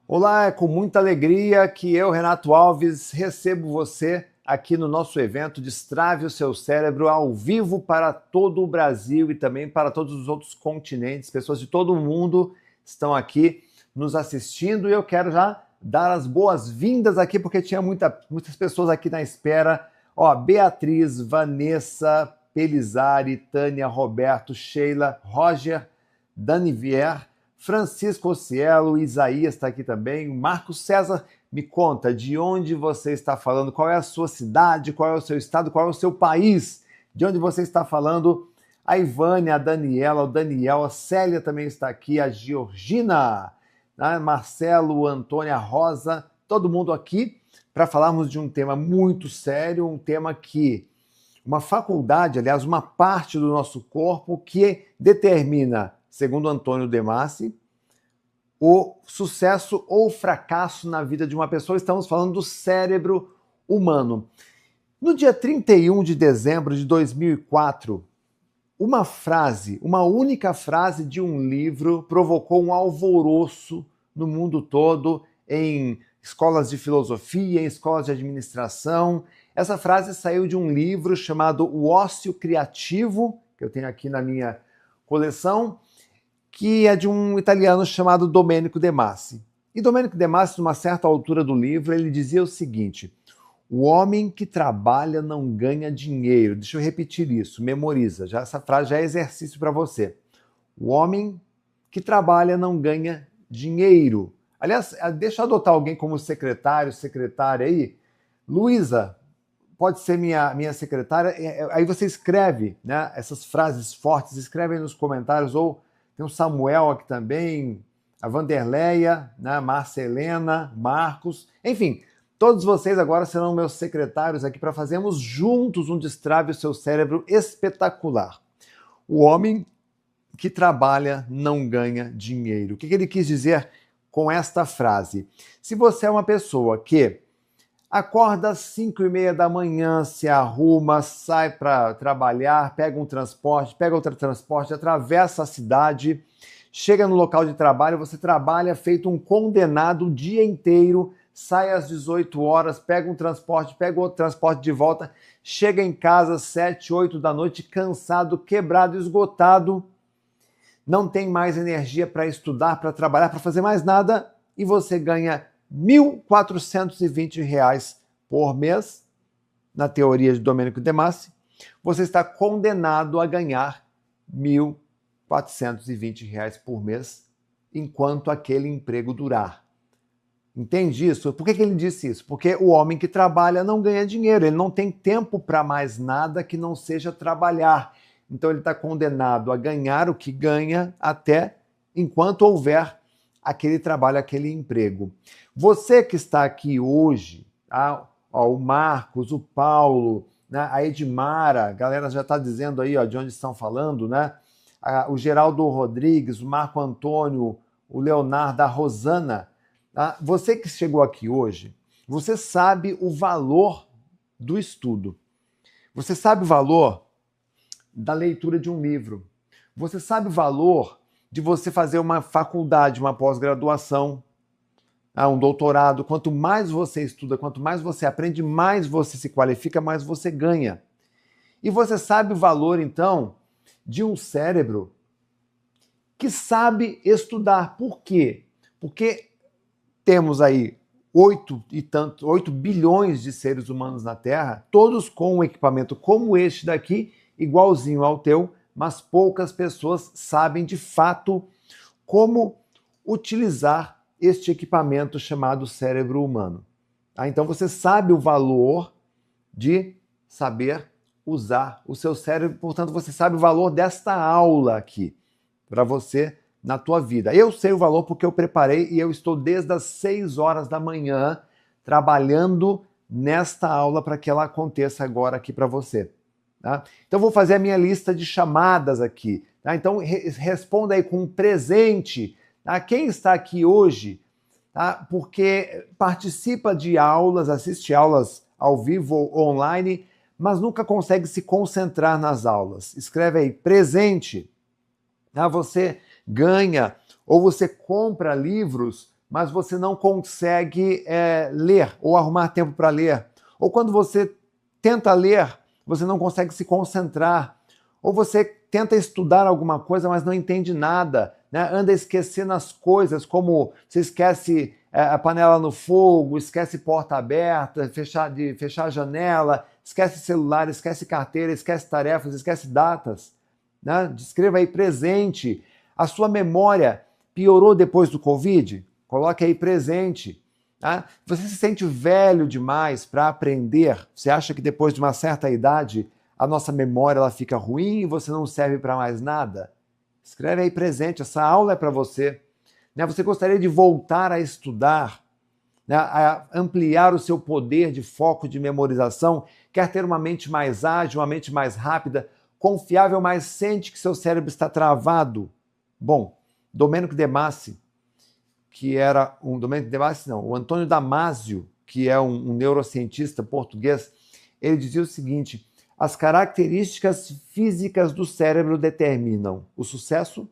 Olá, é com muita alegria que eu, Renato Alves, recebo você aqui no nosso evento Destrave o Seu Cérebro ao vivo para todo o Brasil e também para todos os outros continentes. Pessoas de todo o mundo estão aqui nos assistindo e eu quero já dar as boas-vindas aqui porque tinha muitas pessoas aqui na espera. Ó, Beatriz, Vanessa, Pelizari, Tânia, Roberto, Sheila, Roger, Danivier, Francisco Ocielo, Isaías está aqui também, Marcos César, me conta de onde você está falando, qual é a sua cidade, qual é o seu estado, qual é o seu país, de onde você está falando. A Ivânia, a Daniela, o Daniel, a Célia também está aqui, a Georgina, né? Marcelo, o Antônio, a Rosa, todo mundo aqui para falarmos de um tema muito sério, um tema que uma faculdade, aliás, uma parte do nosso corpo que determina, segundo Antônio Demassi, o sucesso ou fracasso na vida de uma pessoa. Estamos falando do cérebro humano. No dia 31 de dezembro de 2004, uma única frase de um livro provocou um alvoroço no mundo todo, em escolas de filosofia, em escolas de administração. Essa frase saiu de um livro chamado O Ócio Criativo, que eu tenho aqui na minha coleção, que é de um italiano chamado Domenico De Masi. E Domenico De Masi, numa certa altura do livro, ele dizia o seguinte: o homem que trabalha não ganha dinheiro. Deixa eu repetir isso, memoriza. Essa frase já é exercício para você. O homem que trabalha não ganha dinheiro. Aliás, deixa eu adotar alguém como secretária aí. Luísa, pode ser minha secretária. Aí você escreve, né, essas frases fortes, escreve aí nos comentários, ou tem o Samuel aqui também, a Vanderleia, né, Marcelena, Marcos, enfim, todos vocês agora serão meus secretários aqui para fazermos juntos um Destrave o Seu Cérebro espetacular. O homem que trabalha não ganha dinheiro. O que ele quis dizer com esta frase? Se você é uma pessoa que acorda às 5h30 da manhã, se arruma, sai para trabalhar, pega outro transporte, atravessa a cidade, chega no local de trabalho, você trabalha feito um condenado o dia inteiro, sai às 18 horas, pega um transporte, pega outro transporte de volta, chega em casa às 7, 8 da noite, cansado, quebrado, esgotado, não tem mais energia para estudar, para trabalhar, para fazer mais nada, e você ganha R$ 1.420 por mês, na teoria de Domenico De Masi, você está condenado a ganhar R$ 1.420 por mês enquanto aquele emprego durar. Entende isso? Por que ele disse isso? Porque o homem que trabalha não ganha dinheiro, ele não tem tempo para mais nada que não seja trabalhar. Então ele está condenado a ganhar o que ganha até enquanto houver aquele trabalho, aquele emprego. Você que está aqui hoje, tá? Ó, o Marcos, o Paulo, né? A Edmara, a galera já está dizendo aí, ó, de onde estão falando, né? O Geraldo Rodrigues, o Marco Antônio, o Leonardo, a Rosana. Tá? Você que chegou aqui hoje, você sabe o valor do estudo. Você sabe o valor da leitura de um livro. Você sabe o valor de você fazer uma faculdade, uma pós-graduação, um doutorado. Quanto mais você estuda, quanto mais você aprende, mais você se qualifica, mais você ganha. E você sabe o valor, então, de um cérebro que sabe estudar. Por quê? Porque temos aí 8 bilhões de seres humanos na Terra, todos com um equipamento como este daqui, igualzinho ao teu, mas poucas pessoas sabem de fato como utilizar este equipamento chamado cérebro humano. Então você sabe o valor de saber usar o seu cérebro, portanto você sabe o valor desta aula aqui para você na tua vida. Eu sei o valor porque eu preparei e eu estou desde as 6 horas da manhã trabalhando nesta aula para que ela aconteça agora aqui para você. Tá? Então vou fazer a minha lista de chamadas aqui. Tá? Então responda aí com um presente. Tá? Quem está aqui hoje, tá? Porque participa de aulas, assiste aulas ao vivo ou online, mas nunca consegue se concentrar nas aulas. Escreve aí, presente. Tá? Você ganha ou você compra livros, mas você não consegue ler ou arrumar tempo para ler. Ou quando você tenta ler, você não consegue se concentrar. Ou você tenta estudar alguma coisa, mas não entende nada, né? Anda esquecendo as coisas, como você esquece a panela no fogo, esquece porta aberta, de fechar a janela, esquece celular, esquece carteira, esquece tarefas, esquece datas. Né? Escreva aí presente. A sua memória piorou depois do Covid? Coloque aí presente. Tá? Você se sente velho demais para aprender? Você acha que depois de uma certa idade a nossa memória ela fica ruim e você não serve para mais nada? Escreve aí presente, essa aula é para você. Né? Você gostaria de voltar a estudar, né? A ampliar o seu poder de foco, de memorização? Quer ter uma mente mais ágil, uma mente mais rápida, confiável, mas sente que seu cérebro está travado? Bom, Domênico De Masi, o Antônio Damasio, que é um neurocientista português, ele dizia o seguinte: as características físicas do cérebro determinam o sucesso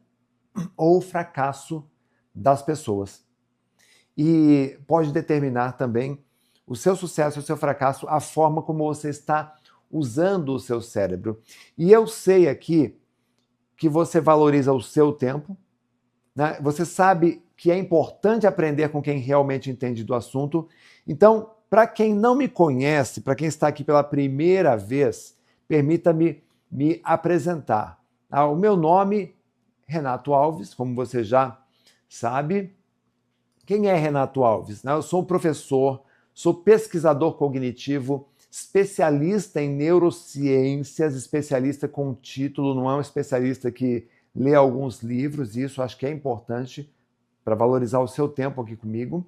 ou o fracasso das pessoas. E pode determinar também o seu sucesso ou o seu fracasso, a forma como você está usando o seu cérebro. E eu sei aqui que você valoriza o seu tempo, né? Você sabe que é importante aprender com quem realmente entende do assunto. Então, para quem não me conhece, para quem está aqui pela primeira vez, permita-me me apresentar. O meu nome, Renato Alves, como você já sabe. Quem é Renato Alves? Eu sou um professor, sou pesquisador cognitivo, especialista em neurociências, especialista com título, não é um especialista que lê alguns livros, e isso acho que é importante para valorizar o seu tempo aqui comigo.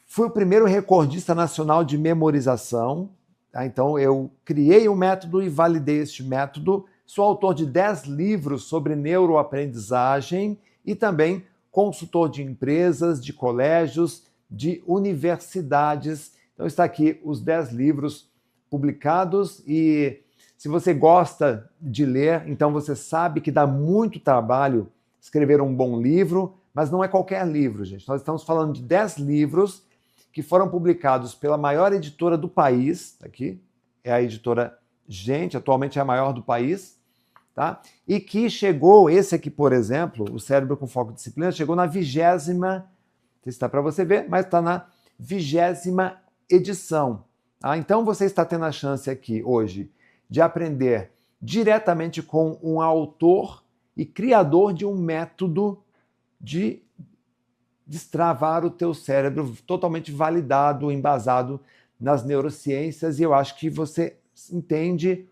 Fui o primeiro recordista nacional de memorização, tá? Então eu criei um método e validei este método. Sou autor de 10 livros sobre neuroaprendizagem e também consultor de empresas, de colégios, de universidades. Então está aqui os 10 livros publicados, e se você gosta de ler, então você sabe que dá muito trabalho escrever um bom livro, mas não é qualquer livro, gente. Nós estamos falando de 10 livros que foram publicados pela maior editora do país, aqui é a editora Gente, atualmente é a maior do país, tá? E que chegou, esse aqui, por exemplo, O Cérebro com Foco e Disciplina, chegou na 20ª, não sei se está para você ver, mas está na 20ª edição. Tá? Então você está tendo a chance aqui hoje de aprender diretamente com um autor e criador de um método de destravar o teu cérebro, totalmente validado, embasado nas neurociências, e eu acho que você entende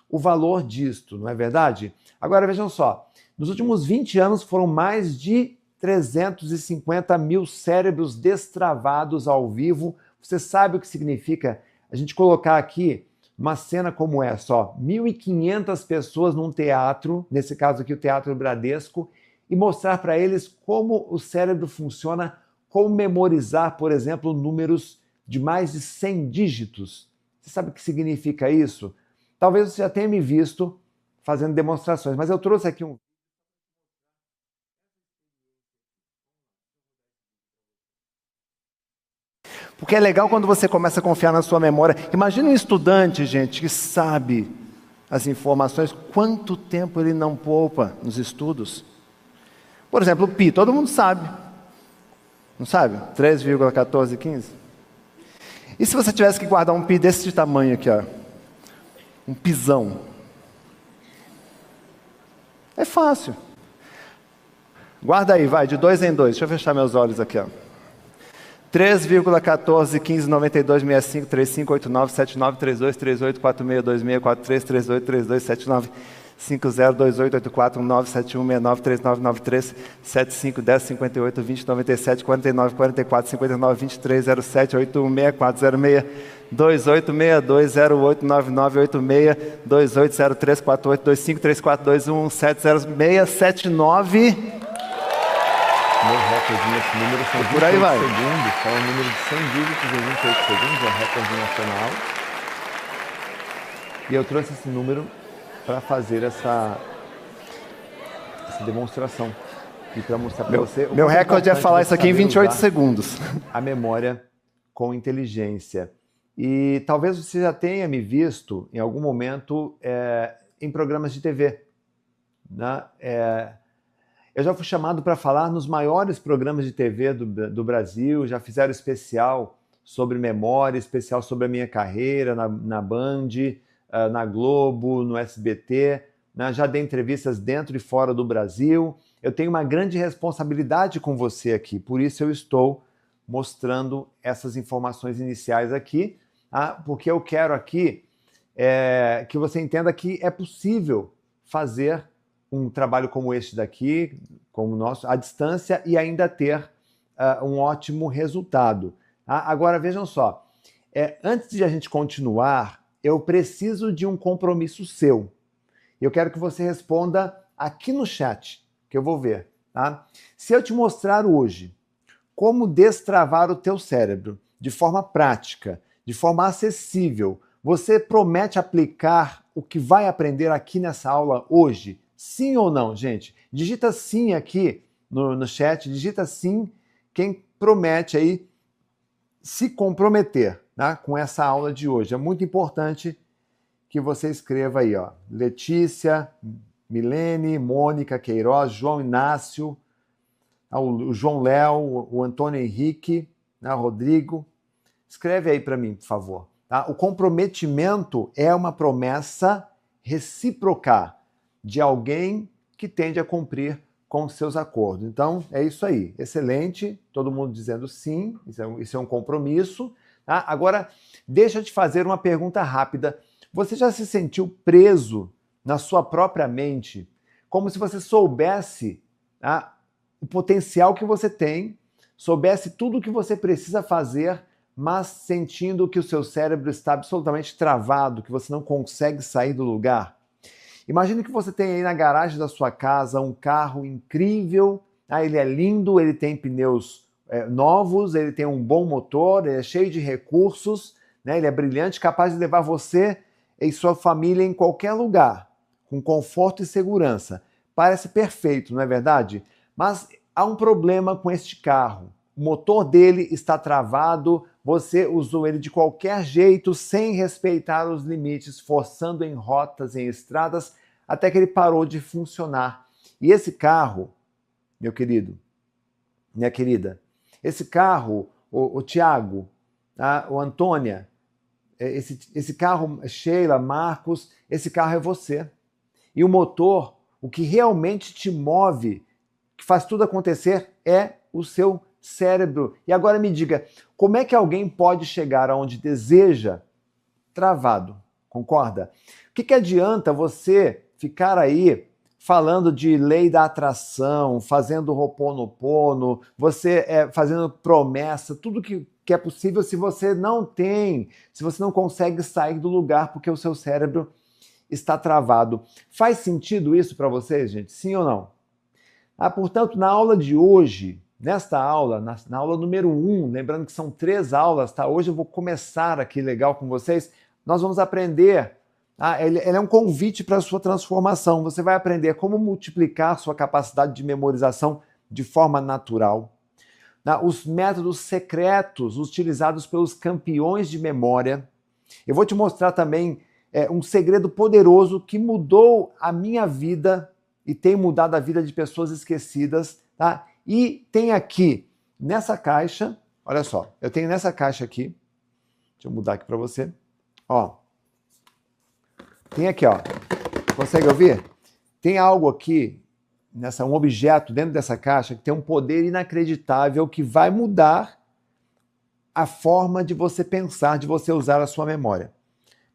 o valor disto, não é verdade? Agora vejam só, nos últimos 20 anos foram mais de 350 mil cérebros destravados ao vivo. Você sabe o que significa a gente colocar aqui uma cena como essa, 1.500 pessoas num teatro, nesse caso aqui o Teatro Bradesco, e mostrar para eles como o cérebro funciona, como memorizar, por exemplo, números de mais de 100 dígitos. Você sabe o que significa isso? Talvez você já tenha me visto fazendo demonstrações, mas eu trouxe aqui um... Porque é legal quando você começa a confiar na sua memória. Imagina um estudante, gente, que sabe as informações, quanto tempo ele não poupa nos estudos. Por exemplo, o pi, todo mundo sabe. Não sabe? 3,1415. E se você tivesse que guardar um pi desse tamanho aqui, um pisão? É fácil. Guarda aí, vai, de 2 em 2. Deixa eu fechar meus olhos aqui, 3,14, 15, 92, 65, 35, 89, 79, 32, 38, 46, 26, 43, 38, 32, 79, 50, 28, 84, 19, 71, 69, 39, 93, 75, 10, 58, 20, 97, 49, 44, 59, 23, 07, 81, 64, 06, 28, 62, 08, 99, 86, 28, 03, 48, 25, 34, 21, 70, 679. Meu recorde nesse número são 28 segundos, é um número de 100 dígitos em 28 segundos, é recorde nacional. E eu trouxe esse número para fazer essa demonstração. e para mostrar para você... Meu recorde é falar isso aqui em 28 segundos. A memória com inteligência. E talvez você já tenha me visto em algum momento em programas de TV. Né? Eu já fui chamado para falar nos maiores programas de TV do Brasil, já fizeram especial sobre memória, especial sobre a minha carreira na Band, na Globo, no SBT, né? Já dei entrevistas dentro e fora do Brasil. Eu tenho uma grande responsabilidade com você aqui, por isso eu estou mostrando essas informações iniciais aqui, porque eu quero aqui que você entenda que é possível fazer um trabalho como este daqui, como o nosso, à distância, e ainda ter um ótimo resultado. Agora, vejam só, antes de a gente continuar, eu preciso de um compromisso seu. Eu quero que você responda aqui no chat, que eu vou ver. Tá? Se eu te mostrar hoje como destravar o teu cérebro de forma prática, de forma acessível, você promete aplicar o que vai aprender aqui nessa aula hoje? Sim ou não, gente? Digita sim aqui no chat, digita sim quem promete aí se comprometer, tá, com essa aula de hoje. É muito importante que você escreva aí, ó. Letícia, Milene, Mônica Queiroz, João Inácio, o João Léo, o Antônio Henrique, né, Rodrigo. Escreve aí para mim, por favor. Tá? O comprometimento é uma promessa recíproca de alguém que tende a cumprir com seus acordos. Então, é isso aí. Excelente. Todo mundo dizendo sim. Isso é um compromisso. Tá? Agora, deixa eu te fazer uma pergunta rápida. Você já se sentiu preso na sua própria mente? Como se você soubesse o potencial que você tem, soubesse tudo o que você precisa fazer, mas sentindo que o seu cérebro está absolutamente travado, que você não consegue sair do lugar? Imagine que você tem aí na garagem da sua casa um carro incrível, ele é lindo, ele tem pneus novos, ele tem um bom motor, ele é cheio de recursos, né? Ele é brilhante, capaz de levar você e sua família em qualquer lugar, com conforto e segurança. Parece perfeito, não é verdade? Mas há um problema com este carro. O motor dele está travado, você usou ele de qualquer jeito, sem respeitar os limites, forçando em rotas, em estradas, até que ele parou de funcionar. E esse carro, meu querido, minha querida, esse carro, o Tiago, o Antônia, esse carro, Sheila, Marcos, esse carro é você. E o motor, o que realmente te move, que faz tudo acontecer, é o seu cérebro. E agora me diga, como é que alguém pode chegar aonde deseja travado? Concorda? O que adianta você ficar aí falando de lei da atração, fazendo Ho'oponopono, você fazendo promessa, tudo que é possível se você não consegue sair do lugar porque o seu cérebro está travado. Faz sentido isso para vocês, gente? Sim ou não? Portanto, na aula de hoje, nesta aula, na aula número 1, lembrando que são 3 aulas, tá? Hoje eu vou começar aqui legal com vocês. Nós vamos aprender, ele é um convite para a sua transformação. Você vai aprender como multiplicar sua capacidade de memorização de forma natural. Os métodos secretos utilizados pelos campeões de memória. Eu vou te mostrar também um segredo poderoso que mudou a minha vida e tem mudado a vida de pessoas esquecidas, tá? E tem aqui, nessa caixa, olha só, eu tenho nessa caixa aqui, deixa eu mudar aqui para você, ó, tem aqui, ó, consegue ouvir? Tem algo aqui, um objeto dentro dessa caixa que tem um poder inacreditável que vai mudar a forma de você pensar, de você usar a sua memória.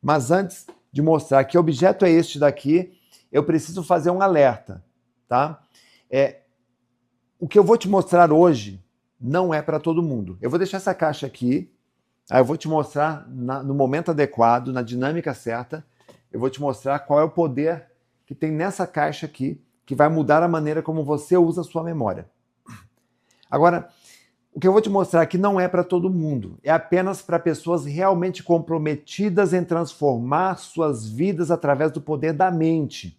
Mas antes de mostrar que objeto é este daqui, eu preciso fazer um alerta, tá? O que eu vou te mostrar hoje não é para todo mundo. Eu vou deixar essa caixa aqui, eu vou te mostrar no momento adequado, na dinâmica certa, eu vou te mostrar qual é o poder que tem nessa caixa aqui, que vai mudar a maneira como você usa a sua memória. Agora, o que eu vou te mostrar aqui não é para todo mundo, é apenas para pessoas realmente comprometidas em transformar suas vidas através do poder da mente.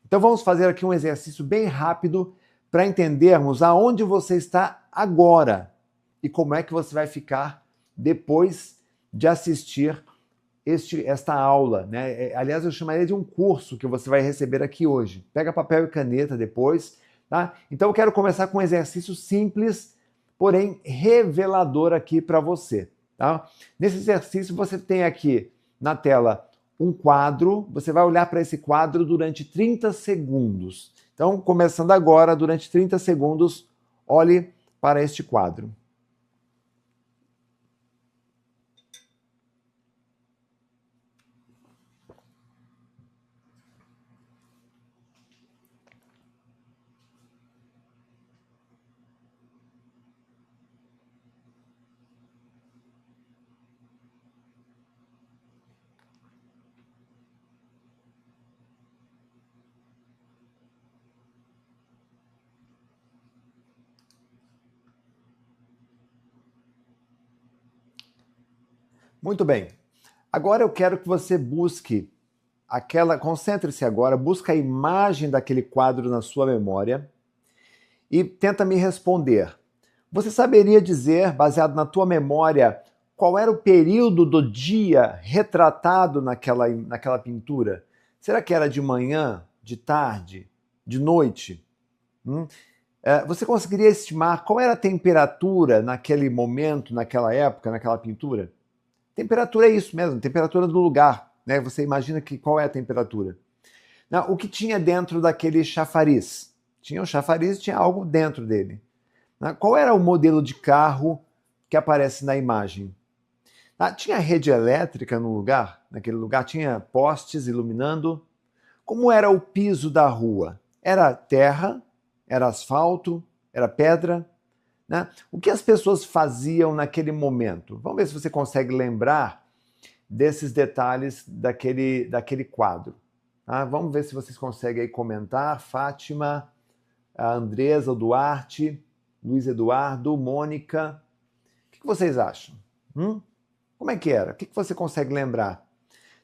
Então vamos fazer aqui um exercício bem rápido para entendermos aonde você está agora e como é que você vai ficar depois de assistir esta aula, né? Aliás, eu chamaria de um curso que você vai receber aqui hoje. Pega papel e caneta depois, tá? Então eu quero começar com um exercício simples, porém revelador aqui para você, tá? Nesse exercício você tem aqui na tela um quadro, você vai olhar para esse quadro durante 30 segundos. Então, começando agora, durante 30 segundos, olhe para este quadro. Muito bem. Agora eu quero que você busque concentre-se agora, busca a imagem daquele quadro na sua memória e tenta me responder. Você saberia dizer, baseado na tua memória, qual era o período do dia retratado naquela pintura? Será que era de manhã, de tarde, de noite? Você conseguiria estimar qual era a temperatura naquele momento, naquela época, naquela pintura? Temperatura é isso mesmo, temperatura do lugar, né? Você imagina qual é a temperatura. Não, o que tinha dentro daquele chafariz? Tinha um chafariz e tinha algo dentro dele. Não, qual era o modelo de carro que aparece na imagem? Não, tinha rede elétrica no lugar? Naquele lugar tinha postes iluminando? Como era o piso da rua? Era terra? Era asfalto? Era pedra? Né? O que as pessoas faziam naquele momento? Vamos ver se você consegue lembrar desses detalhes daquele quadro. Tá? Vamos ver se vocês conseguem aí comentar. Fátima, a Andresa, o Duarte, Luiz Eduardo, Mônica. O que vocês acham? Como é que era? O que você consegue lembrar?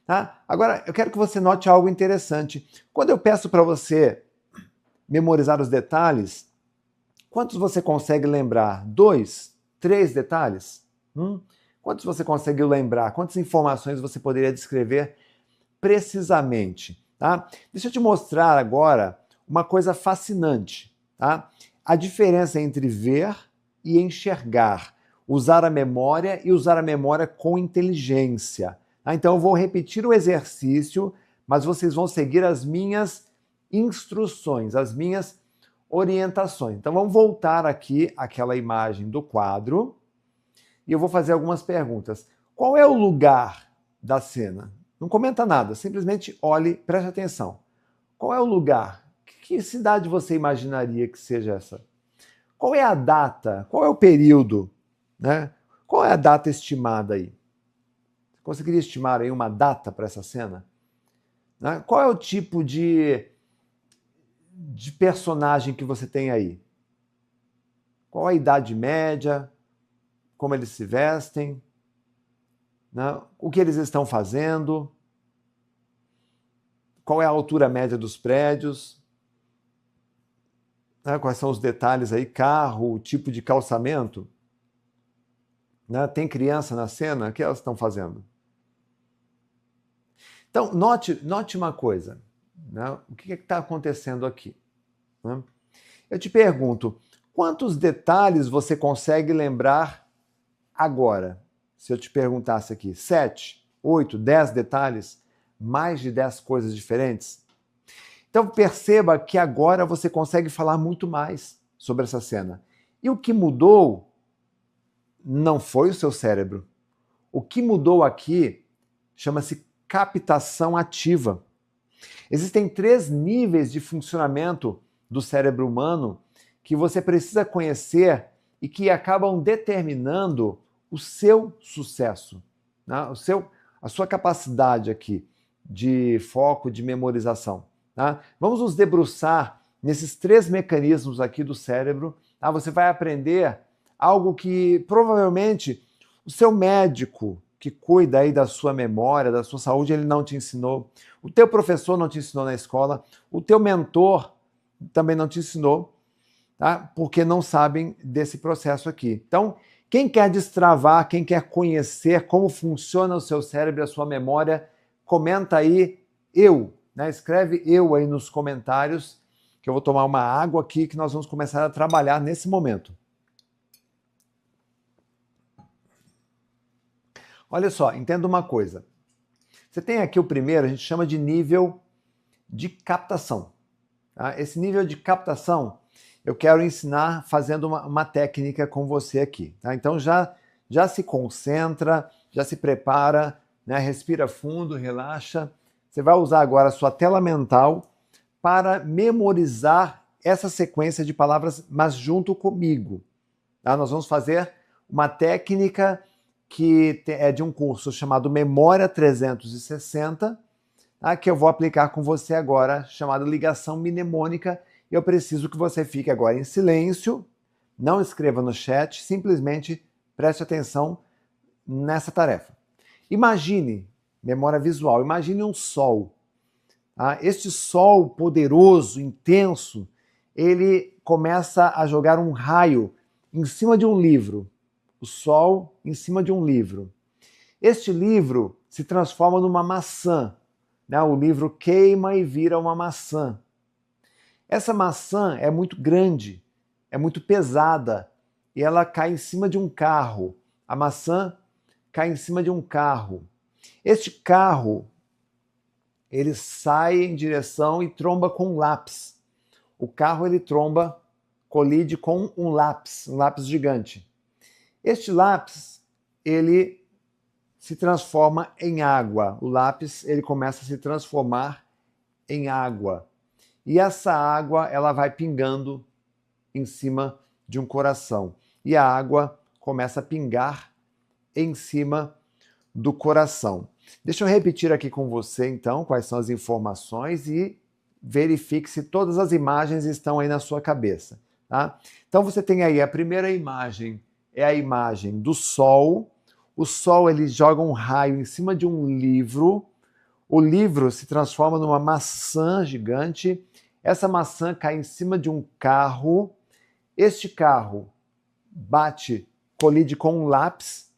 Tá? Agora, eu quero que você note algo interessante. Quando eu peço para você memorizar os detalhes, quantos você consegue lembrar? 2, 3 detalhes? Quantos você conseguiu lembrar? Quantas informações você poderia descrever precisamente? Tá? Deixa eu te mostrar agora uma coisa fascinante. Tá? A diferença entre ver e enxergar. Usar a memória e usar a memória com inteligência. Tá? Então eu vou repetir o exercício, mas vocês vão seguir as minhas instruções, as minhas orientações. Então vamos voltar aqui àquela imagem do quadro e eu vou fazer algumas perguntas. Qual é o lugar da cena? Não comenta nada, simplesmente olhe, preste atenção. Qual é o lugar? Que cidade você imaginaria que seja essa? Qual é a data? Qual é o período? Né? Qual é a data estimada aí? Você conseguiria estimar aí uma data para essa cena? Né? Qual é o tipo de personagem que você tem aí? Qual a idade média? Como eles se vestem? Né? O que eles estão fazendo? Qual é a altura média dos prédios? Né? Quais são os detalhes aí? Carro, o tipo de calçamento? Né? Tem criança na cena? O que elas estão fazendo? Então, note uma coisa. Né? O que está acontecendo aqui? Né? Eu te pergunto, quantos detalhes você consegue lembrar agora? Se eu te perguntasse aqui, 7, 8, 10 detalhes, mais de 10 coisas diferentes? Então perceba que agora você consegue falar muito mais sobre essa cena. E o que mudou não foi o seu cérebro. O que mudou aqui chama-se captação ativa. Existem 3 níveis de funcionamento do cérebro humano que você precisa conhecer e que acabam determinando o seu sucesso, né? A sua capacidade aqui de foco, de memorização. Tá? Vamos nos debruçar nesses 3 mecanismos aqui do cérebro. Tá? Você vai aprender algo que provavelmente o seu médico que cuida aí da sua memória, da sua saúde, ele não te ensinou. O teu professor não te ensinou na escola. O teu mentor também não te ensinou. tá? Porque não sabem desse processo aqui. Então, quem quer destravar, quem quer conhecer como funciona o seu cérebro e a sua memória, comenta aí eu, né? Escreve eu aí nos comentários, que eu vou tomar uma água aqui que nós vamos começar a trabalhar nesse momento. Olha só, entenda uma coisa. Você tem aqui o primeiro, a gente chama de nível de captação. Tá? Esse nível de captação eu quero ensinar fazendo uma técnica com você aqui. Tá? Então já se concentra, já se prepara, né? Respira fundo, relaxa. Você vai usar agora a sua tela mental para memorizar essa sequência de palavras, mas junto comigo. Tá? Nós vamos fazer uma técnica que é de um curso chamado Memória 360, tá? Que eu vou aplicar com você agora, chamado ligação mnemônica. Eu preciso que você fique agora em silêncio, não escreva no chat, simplesmente preste atenção nessa tarefa. Imagine, memória visual, imagine um sol. Tá? Este sol poderoso, intenso, ele começa a jogar um raio em cima de um livro. O sol em cima de um livro. Este livro se transforma numa maçã. Né? O livro queima e vira uma maçã. Essa maçã é muito grande, é muito pesada, e ela cai em cima de um carro. A maçã cai em cima de um carro. Este carro, ele sai em direção e tromba com um lápis. O carro, ele colide com um lápis gigante. Este lápis, ele se transforma em água. O lápis, ele começa a se transformar em água. E essa água, ela vai pingando em cima de um coração. E a água começa a pingar em cima do coração. Deixa eu repetir aqui com você, então, quais são as informações e verifique se todas as imagens estão aí na sua cabeça. Tá? Então, você tem aí a primeira imagem, é a imagem do sol. O sol, ele joga um raio em cima de um livro. O livro se transforma numa maçã gigante. Essa maçã cai em cima de um carro. Este carro colide com um lápis.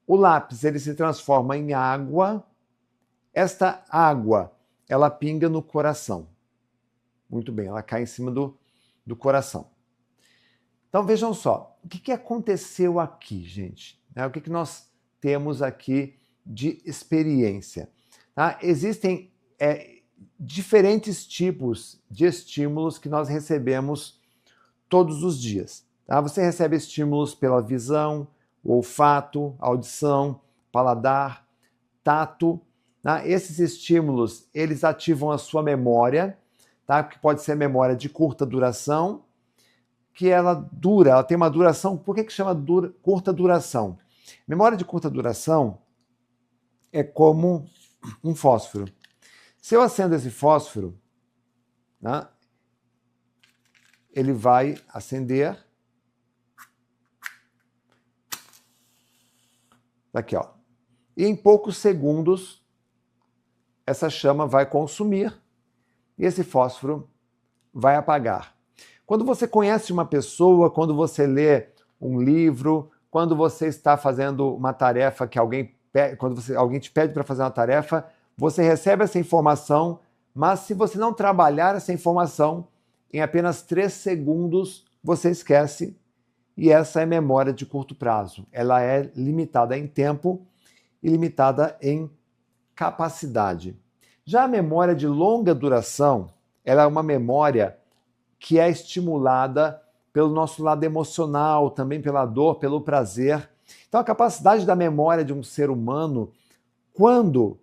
O lápis, ele se transforma em água. Esta água, ela pinga no coração. Muito bem, ela cai em cima do coração. Então vejam só, o que aconteceu aqui, gente? O que nós temos aqui de experiência? Tá? Existem diferentes tipos de estímulos que nós recebemos todos os dias. Tá? Você recebe estímulos pela visão, olfato, audição, paladar, tato. Tá? Esses estímulos, eles ativam a sua memória, tá? Que pode ser memória de curta duração, que ela tem uma duração. Por que chama curta duração? Memória de curta duração é como um fósforo. Se eu acendo esse fósforo, né, ele vai acender. Aqui, ó. E em poucos segundos, essa chama vai consumir e esse fósforo vai apagar. Quando você conhece uma pessoa, quando você lê um livro, quando você está fazendo uma tarefa que alguém te pede para fazer uma tarefa, você recebe essa informação, mas se você não trabalhar essa informação, em apenas 3 segundos você esquece, e essa é memória de curto prazo. Ela é limitada em tempo e limitada em capacidade. Já a memória de longa duração, ela é uma memória que é estimulada pelo nosso lado emocional, também pela dor, pelo prazer. Então, a capacidade da memória de um ser humano, quando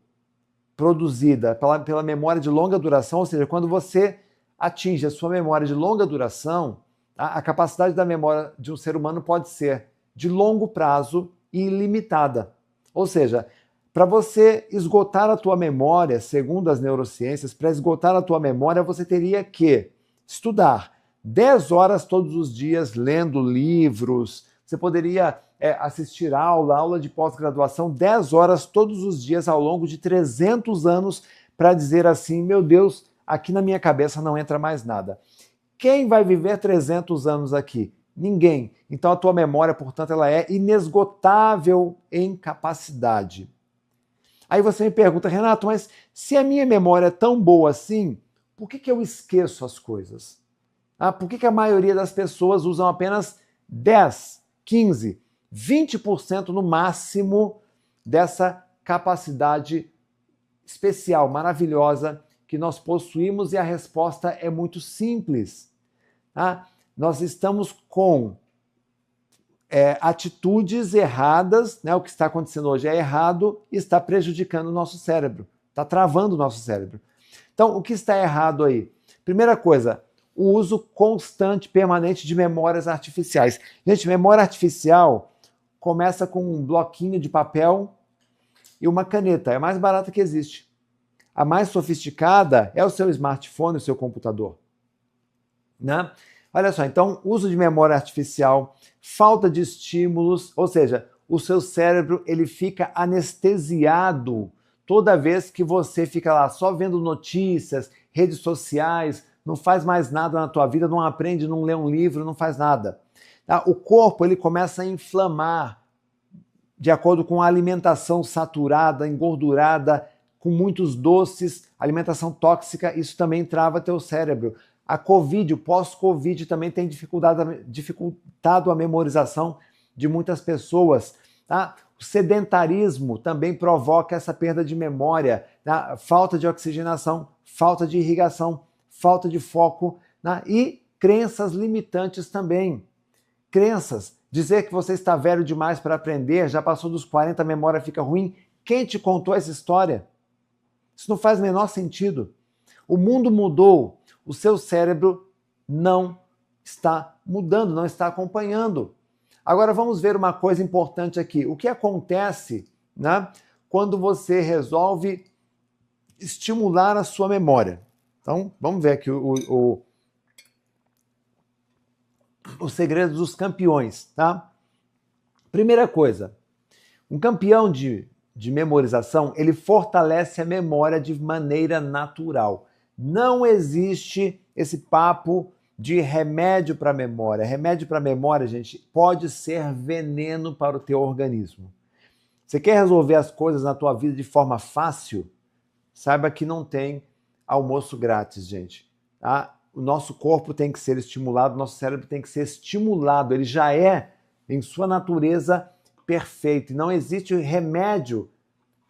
produzida pela memória de longa duração, ou seja, quando você atinge a sua memória de longa duração, a capacidade da memória de um ser humano pode ser de longo prazo e ilimitada. Ou seja, para você esgotar a tua memória, segundo as neurociências, para esgotar a tua memória, você teria que estudar 10 horas todos os dias, lendo livros. Você poderia assistir aula de pós-graduação 10 horas todos os dias ao longo de 300 anos para dizer assim, meu Deus, aqui na minha cabeça não entra mais nada. Quem vai viver 300 anos aqui? Ninguém. Então a tua memória, portanto, ela é inesgotável em capacidade. Aí você me pergunta, Renato, mas se a minha memória é tão boa assim, por que eu esqueço as coisas? Por que a maioria das pessoas usam apenas 10, 15, 20% no máximo dessa capacidade especial, maravilhosa que nós possuímos? E a resposta é muito simples. Nós estamos com atitudes erradas, né? O que está acontecendo hoje é errado e está prejudicando o nosso cérebro, está travando o nosso cérebro. Então, o que está errado aí? Primeira coisa, o uso constante, permanente de memórias artificiais. Gente, memória artificial começa com um bloquinho de papel e uma caneta. É a mais barata que existe. A mais sofisticada é o seu smartphone, o seu computador. Né? Olha só, então, uso de memória artificial, falta de estímulos, ou seja, o seu cérebro ele fica anestesiado toda vez que você fica lá só vendo notícias, redes sociais, não faz mais nada na tua vida, não aprende, não lê um livro, não faz nada. O corpo ele começa a inflamar de acordo com a alimentação saturada, engordurada, com muitos doces, alimentação tóxica, isso também trava teu cérebro. A Covid, o pós-Covid também tem dificultado a memorização de muitas pessoas. Tá? O sedentarismo também provoca essa perda de memória, tá? Falta de oxigenação, falta de irrigação, falta de foco, tá? E crenças limitantes também. Crenças, dizer que você está velho demais para aprender, já passou dos 40, a memória fica ruim. Quem te contou essa história? Isso não faz o menor sentido. O mundo mudou. O seu cérebro não está mudando, não está acompanhando. Agora vamos ver uma coisa importante aqui. O que acontece, né, quando você resolve estimular a sua memória? Então, vamos ver aqui o segredo dos campeões. Tá? Primeira coisa, um campeão de memorização, ele fortalece a memória de maneira natural. Não existe esse papo de remédio para a memória. Remédio para a memória, gente, pode ser veneno para o teu organismo. Você quer resolver as coisas na tua vida de forma fácil? Saiba que não tem almoço grátis, gente. Tá? O nosso corpo tem que ser estimulado, o nosso cérebro tem que ser estimulado. Ele já é, em sua natureza, perfeito. E não existe remédio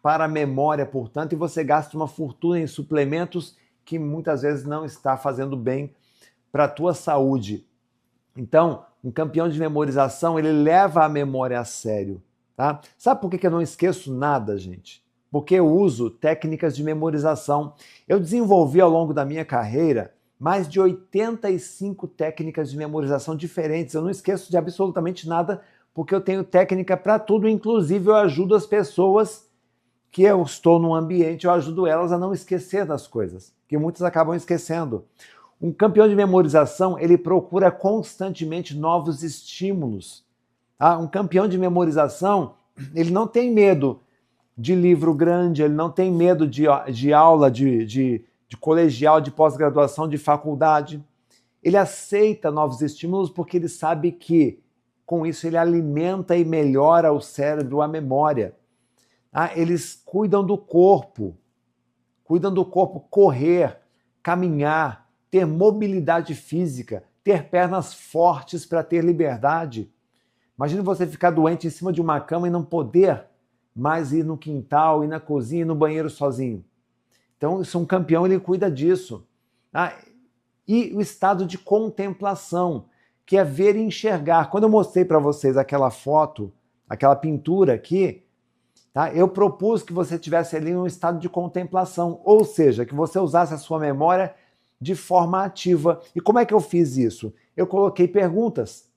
para a memória, portanto, e você gasta uma fortuna em suplementos que muitas vezes não está fazendo bem para a tua saúde. Então, um campeão de memorização, ele leva a memória a sério. Tá? Sabe por que eu não esqueço nada, gente? Porque eu uso técnicas de memorização. Eu desenvolvi ao longo da minha carreira mais de 85 técnicas de memorização diferentes. Eu não esqueço de absolutamente nada, porque eu tenho técnica para tudo, inclusive eu ajudo as pessoas que eu estou num ambiente, eu ajudo elas a não esquecer das coisas, que muitos acabam esquecendo. Um campeão de memorização, ele procura constantemente novos estímulos. Tá? Um campeão de memorização, ele não tem medo de livro grande, ele não tem medo de aula, de colegial, de pós-graduação, de faculdade. Ele aceita novos estímulos porque ele sabe que, com isso, ele alimenta e melhora o cérebro, a memória. Eles cuidam do corpo, correr, caminhar, ter mobilidade física, ter pernas fortes para ter liberdade. Imagina você ficar doente em cima de uma cama e não poder mais ir no quintal, ir na cozinha, ir no banheiro sozinho. Então, isso é um campeão, ele cuida disso. E o estado de contemplação, que é ver e enxergar. Quando eu mostrei para vocês aquela foto, aquela pintura aqui, tá? Eu propus que você tivesse ali um estado de contemplação, ou seja, que você usasse a sua memória de forma ativa. E como é que eu fiz isso? Eu coloquei perguntas.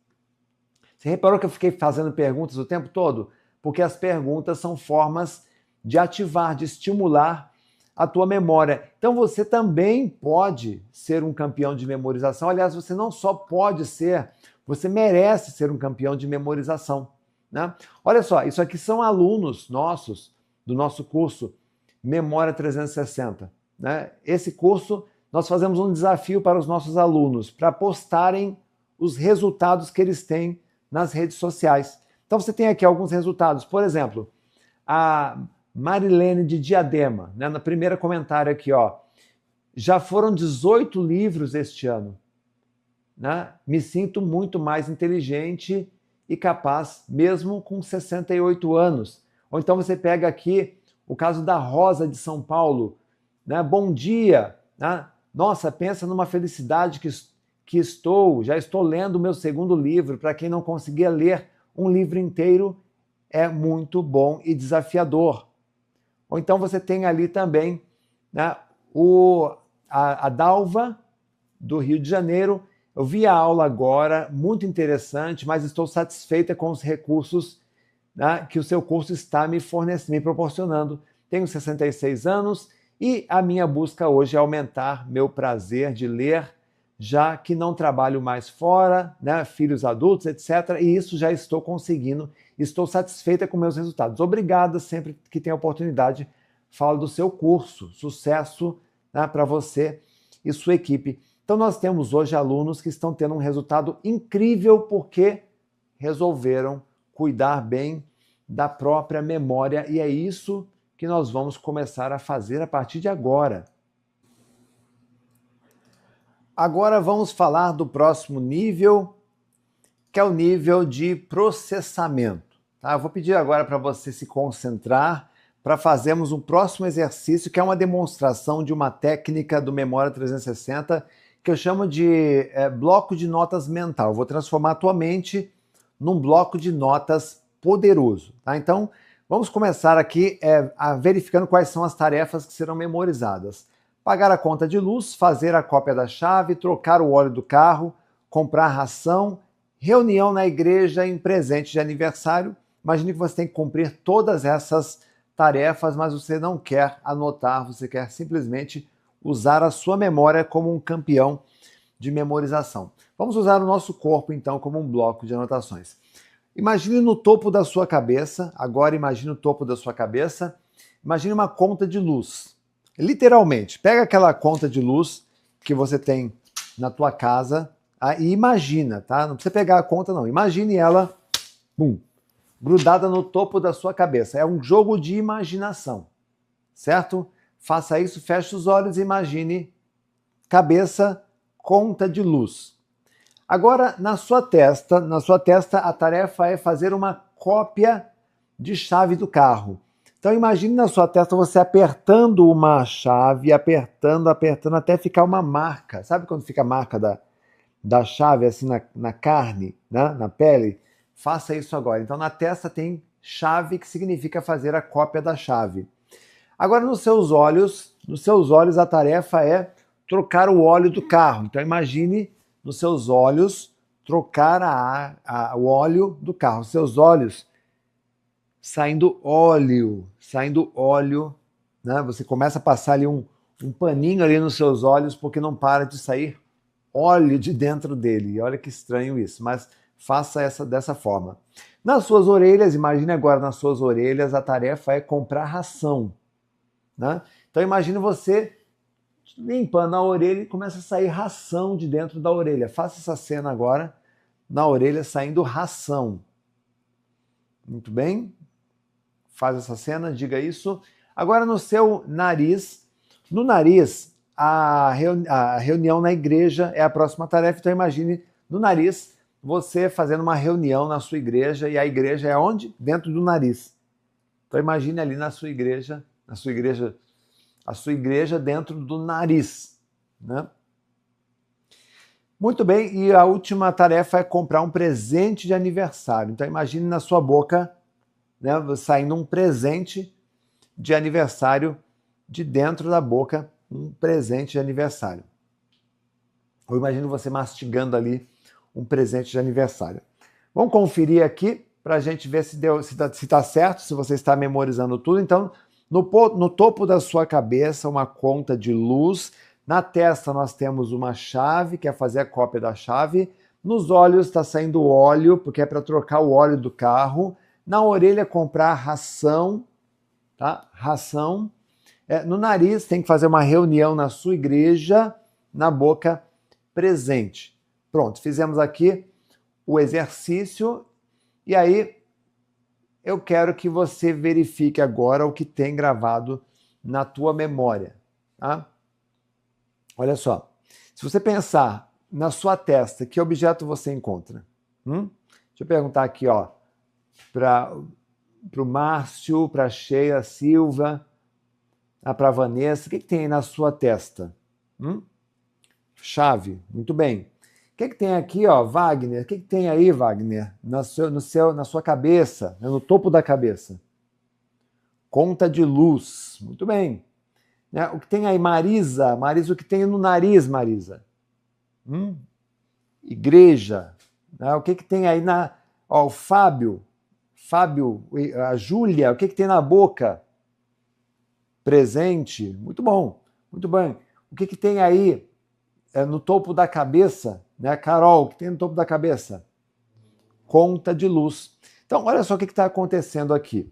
Você reparou que eu fiquei fazendo perguntas o tempo todo? Porque as perguntas são formas de ativar, de estimular a tua memória. Então você também pode ser um campeão de memorização. Aliás, você não só pode ser, você merece ser um campeão de memorização. Né? Olha só, isso aqui são alunos nossos, do nosso curso Memória 360. Né? Esse curso nós fazemos um desafio para os nossos alunos, para postarem os resultados que eles têm nas redes sociais. Então você tem aqui alguns resultados. Por exemplo, a Marilene de Diadema, né, no primeiro comentário aqui, ó, já foram 18 livros este ano. Né? Me sinto muito mais inteligente e capaz, mesmo com 68 anos. Ou então você pega aqui o caso da Rosa de São Paulo. Né? Bom dia! Né? Nossa, pensa numa felicidade que já estou lendo o meu segundo livro. Para quem não conseguia ler um livro inteiro, é muito bom e desafiador. Ou então você tem ali também, né, a Dalva, do Rio de Janeiro. Eu vi a aula agora, muito interessante, mas estou satisfeita com os recursos, né, que o seu curso está me proporcionando. Tenho 66 anos e a minha busca hoje é aumentar meu prazer de ler, já que não trabalho mais fora, né, filhos adultos, etc. E isso já estou conseguindo. Estou satisfeita com meus resultados. Obrigada, sempre que tem oportunidade, falo do seu curso. Sucesso, né, para você e sua equipe. Então nós temos hoje alunos que estão tendo um resultado incrível porque resolveram cuidar bem da própria memória e é isso que nós vamos começar a fazer a partir de agora. Agora vamos falar do próximo nível, que é o nível de processamento. Tá? Eu vou pedir agora para você se concentrar para fazermos um próximo exercício, que é uma demonstração de uma técnica do Memória 360, que eu chamo de bloco de notas mental. Eu vou transformar a tua mente num bloco de notas poderoso. Tá? Então, vamos começar aqui verificando quais são as tarefas que serão memorizadas. Pagar a conta de luz, fazer a cópia da chave, trocar o óleo do carro, comprar ração, reunião na igreja em presente de aniversário. Imagine que você tem que cumprir todas essas tarefas, mas você não quer anotar, você quer simplesmente usar a sua memória como um campeão de memorização. Vamos usar o nosso corpo, então, como um bloco de anotações. Imagine no topo da sua cabeça, agora imagine o topo da sua cabeça, imagine uma conta de luz. Literalmente, pega aquela conta de luz que você tem na tua casa e imagina, tá? Não precisa pegar a conta, não. Imagine ela, grudada no topo da sua cabeça. É um jogo de imaginação, certo? Faça isso, feche os olhos e imagine cabeça, conta de luz. Agora, na sua testa, a tarefa é fazer uma cópia de chave do carro. Então imagine na sua testa você apertando uma chave, apertando até ficar uma marca. Sabe quando fica a marca da chave assim na carne, né? Na pele? Faça isso agora. Então na testa tem chave, que significa fazer a cópia da chave. Agora nos seus olhos a tarefa é trocar o óleo do carro. Então imagine nos seus olhos trocar o óleo do carro. Seus olhos saindo óleo, né? Você começa a passar ali um paninho ali nos seus olhos porque não para de sair óleo de dentro dele. E olha que estranho isso, mas faça dessa forma. Nas suas orelhas, imagine agora nas suas orelhas, a tarefa é comprar ração. Né? Então imagine você limpando a orelha e começa a sair ração de dentro da orelha. Faça essa cena agora, na orelha saindo ração. Muito bem. Faz essa cena, diga isso. Agora no seu nariz. No nariz, a reunião na igreja é a próxima tarefa. Então imagine no nariz você fazendo uma reunião na sua igreja. E a igreja é onde? Dentro do nariz. Então imagine ali a sua igreja dentro do nariz. Né? Muito bem, e a última tarefa é comprar um presente de aniversário. Então imagine na sua boca, né, saindo um presente de aniversário de dentro da boca, um presente de aniversário. Ou imagine você mastigando ali um presente de aniversário. Vamos conferir aqui para a gente ver se está certo, se você está memorizando tudo. Então, no topo da sua cabeça, uma conta de luz. Na testa nós temos uma chave, que é fazer a cópia da chave. Nos olhos está saindo óleo, porque é para trocar o óleo do carro. Na orelha, comprar ração. Tá? Ração. No nariz, tem que fazer uma reunião na sua igreja. na boca presente. Pronto, fizemos aqui o exercício e aí eu quero que você verifique agora o que tem gravado na tua memória. Tá? Olha só, se você pensar na sua testa, que objeto você encontra? Deixa eu perguntar aqui, ó, para o Márcio, para a Sheila Silva, para a Vanessa, o que tem aí na sua testa? Chave, muito bem. O que tem aqui, ó, Wagner? O que tem aí, Wagner, na sua cabeça, no topo da cabeça? Conta de luz, muito bem. Né? O que tem aí, Marisa? Marisa, o que tem no nariz, Marisa? Igreja. Né? O que tem aí ó, o Fábio, a Júlia, o que tem na boca? Presente. Muito bom, muito bem. O que tem aí no topo da cabeça? Né? Carol, o que tem no topo da cabeça? Conta de luz. Então, olha só o que está acontecendo aqui.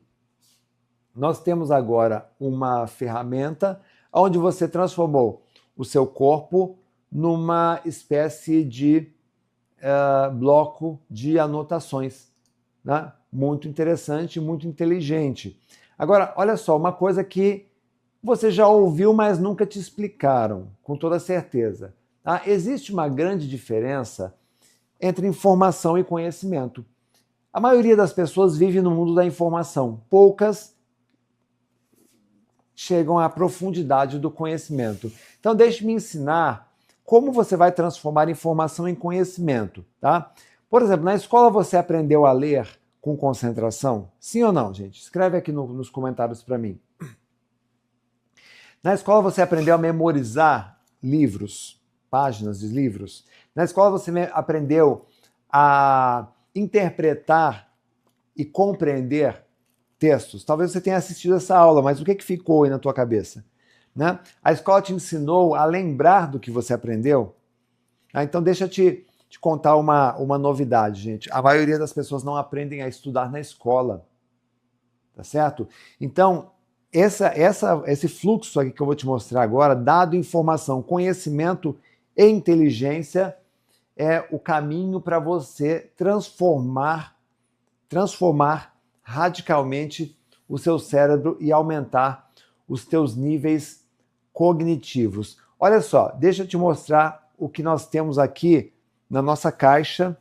Nós temos agora uma ferramenta onde você transformou o seu corpo numa espécie de bloco de anotações. Né? Muito interessante, muito inteligente. Agora, olha só, uma coisa que você já ouviu, mas nunca te explicaram, com toda certeza. Tá? Existe uma grande diferença entre informação e conhecimento. A maioria das pessoas vive no mundo da informação. Poucas chegam à profundidade do conhecimento. Então, deixe-me ensinar como você vai transformar informação em conhecimento. Tá? Por exemplo, na escola você aprendeu a ler com concentração? Sim ou não, gente? Escreve aqui nos comentários para mim. Na escola você aprendeu a memorizar livros, páginas de livros. Na escola você aprendeu a interpretar e compreender textos. Talvez você tenha assistido essa aula, mas o que ficou aí na tua cabeça? Né? A escola te ensinou a lembrar do que você aprendeu? Então deixa eu te contar uma novidade, gente. A maioria das pessoas não aprendem a estudar na escola. Tá certo? Então, esse fluxo aqui que eu vou te mostrar agora, dado, informação, conhecimento e inteligência, é o caminho para você transformar radicalmente o seu cérebro e aumentar os teus níveis cognitivos. Olha só, deixa eu te mostrar o que nós temos aqui na nossa caixa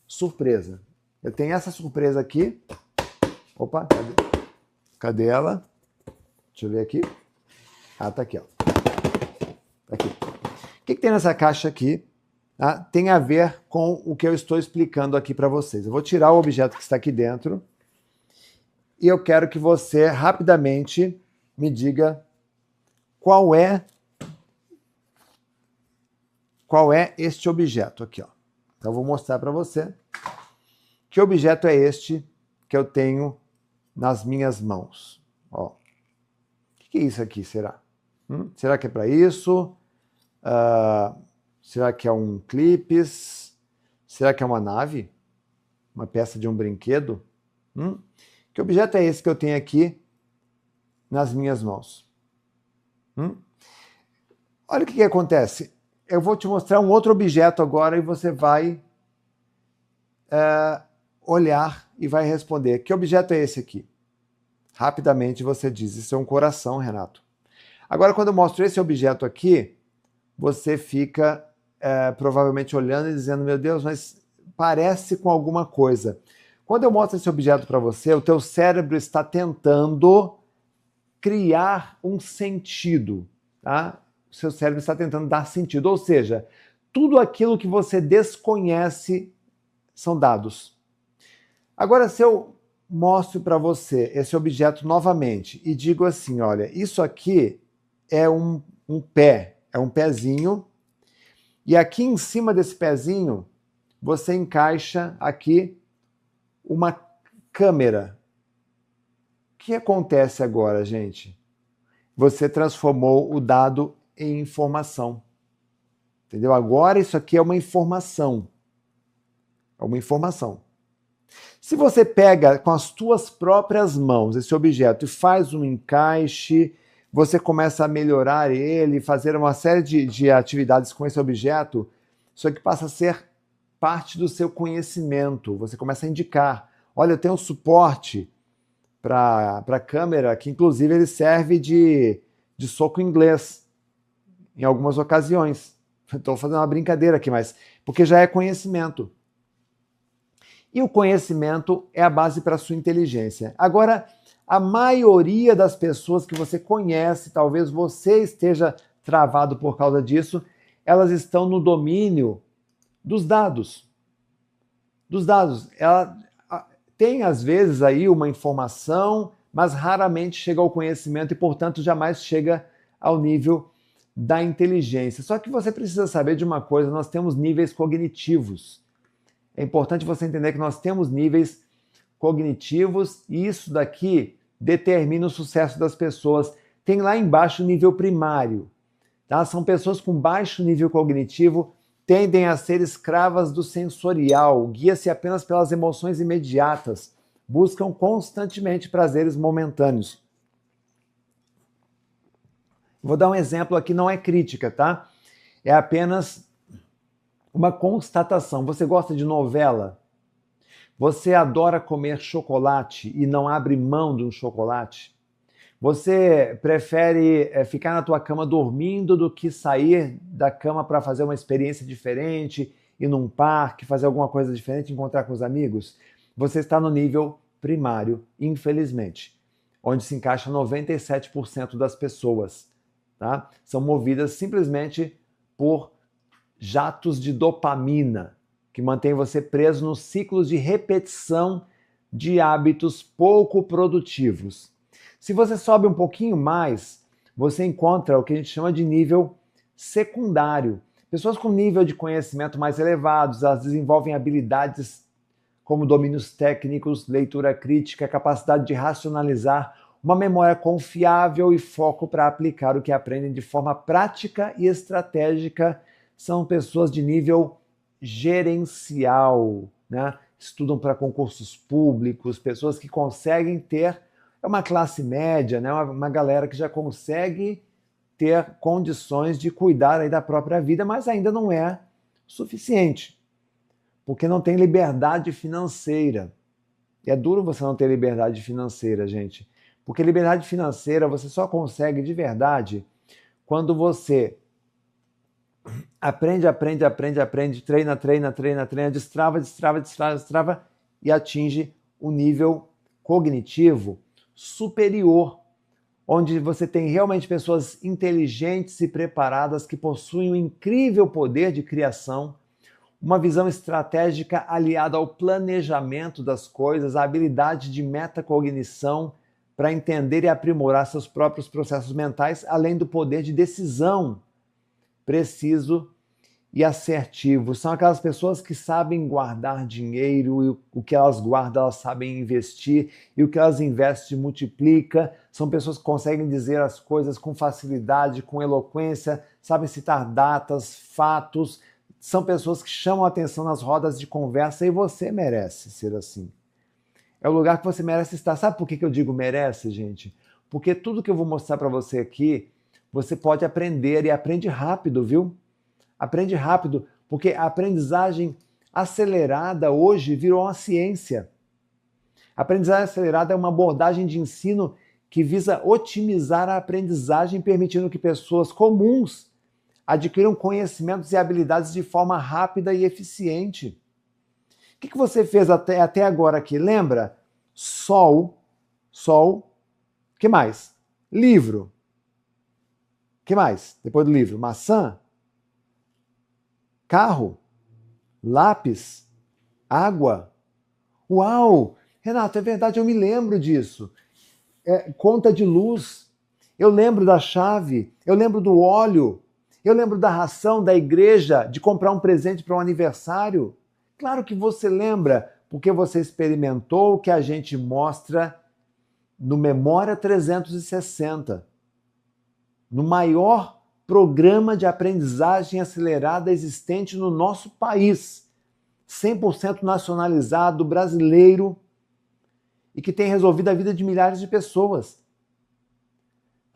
surpresa. Eu tenho essa surpresa aqui. Opa, cadê ela? Deixa eu ver aqui. Ah, tá aqui, ó. Tá aqui. O que tem nessa caixa aqui? Tá? Tem a ver com o que eu estou explicando aqui para vocês. Eu vou tirar o objeto que está aqui dentro e eu quero que você rapidamente me diga qual é este objeto aqui, ó. Então eu vou mostrar para você que objeto é este que eu tenho nas minhas mãos. Ó. O que é isso aqui, será? Será que é para isso? Será que é um clipes? Será que é uma nave? Uma peça de um brinquedo? Que objeto é esse que eu tenho aqui nas minhas mãos? Olha o que acontece. Eu vou te mostrar um outro objeto agora e você vai olhar e vai responder. Que objeto é esse aqui? Rapidamente você diz, isso é um coração, Renato. Agora, quando eu mostro esse objeto aqui, você fica provavelmente olhando e dizendo, meu Deus, mas parece com alguma coisa. Quando eu mostro esse objeto para você, o teu cérebro está tentando criar um sentido, tá? O seu cérebro está tentando dar sentido, ou seja, tudo aquilo que você desconhece são dados. Agora, se eu mostro para você esse objeto novamente e digo assim, olha, isso aqui é um pé, é um pezinho, e aqui em cima desse pezinho você encaixa aqui uma câmera. O que acontece agora, gente? Você transformou o dado em informação. Entendeu? Agora isso aqui é uma informação. É uma informação. Se você pega com as tuas próprias mãos esse objeto e faz um encaixe, você começa a melhorar ele, fazer uma série de atividades com esse objeto, isso aqui passa a ser parte do seu conhecimento. Você começa a indicar, olha, eu tenho um suporte para a câmera, que inclusive ele serve de soco inglês, em algumas ocasiões. Estou fazendo uma brincadeira aqui, mas porque já é conhecimento. E o conhecimento é a base para a sua inteligência. Agora, a maioria das pessoas que você conhece, talvez você esteja travado por causa disso, elas estão no domínio dos dados. Dos dados. Ela tem, às vezes, aí uma informação, mas raramente chega ao conhecimento e, portanto, jamais chega ao nível da inteligência. Só que você precisa saber de uma coisa, nós temos níveis cognitivos. É importante você entender que nós temos níveis cognitivos e isso daqui determina o sucesso das pessoas. Tem lá embaixo o nível primário. Tá? São pessoas com baixo nível cognitivo, tendem a ser escravas do sensorial, guia-se apenas pelas emoções imediatas, buscam constantemente prazeres momentâneos. Vou dar um exemplo aqui, não é crítica, tá? É apenas uma constatação. Você gosta de novela? Você adora comer chocolate e não abre mão de um chocolate? Você prefere ficar na tua cama dormindo do que sair da cama para fazer uma experiência diferente, ir num parque, fazer alguma coisa diferente, encontrar com os amigos? Você está no nível primário, infelizmente, onde se encaixa 97% das pessoas. Tá? São movidas simplesmente por jatos de dopamina, que mantém você preso nos ciclos de repetição de hábitos pouco produtivos. Se você sobe um pouquinho mais, você encontra o que a gente chama de nível secundário. Pessoas com nível de conhecimento mais elevados, elas desenvolvem habilidades como domínios técnicos, leitura crítica, capacidade de racionalizar, uma memória confiável e foco para aplicar o que aprendem de forma prática e estratégica. São pessoas de nível gerencial, né? Estudam para concursos públicos, pessoas que conseguem ter, é uma classe média, né? Uma galera que já consegue ter condições de cuidar aí da própria vida, mas ainda não é suficiente, porque não tem liberdade financeira. E é duro você não ter liberdade financeira, gente, porque liberdade financeira você só consegue de verdade quando você aprende, treina, destrava e atinge o nível cognitivo superior, onde você tem realmente pessoas inteligentes e preparadas que possuem um incrível poder de criação, uma visão estratégica aliada ao planejamento das coisas, a habilidade de metacognição para entender e aprimorar seus próprios processos mentais, além do poder de decisão preciso e assertivo. São aquelas pessoas que sabem guardar dinheiro e o que elas guardam elas sabem investir e o que elas investem multiplica. São pessoas que conseguem dizer as coisas com facilidade, com eloquência, sabem citar datas, fatos. São pessoas que chamam a atenção nas rodas de conversa e você merece ser assim. É o lugar que você merece estar. Sabe por que eu digo merece, gente? Porque tudo que eu vou mostrar para você aqui, você pode aprender e aprende rápido, viu? Aprende rápido, porque a aprendizagem acelerada hoje virou uma ciência. A aprendizagem acelerada é uma abordagem de ensino que visa otimizar a aprendizagem, permitindo que pessoas comuns adquiram conhecimentos e habilidades de forma rápida e eficiente. O que você fez até agora aqui? Lembra? Sol. O que mais? Livro. O que mais? Depois do livro, maçã, carro, lápis, água. Uau! Renato, é verdade, eu me lembro disso. Conta de luz. Eu lembro da chave, eu lembro do óleo, eu lembro da ração da igreja, de comprar um presente para um aniversário. Claro que você lembra, porque você experimentou o que a gente mostra no Memória 360. No maior programa de aprendizagem acelerada existente no nosso país, 100% nacionalizado, brasileiro, e que tem resolvido a vida de milhares de pessoas.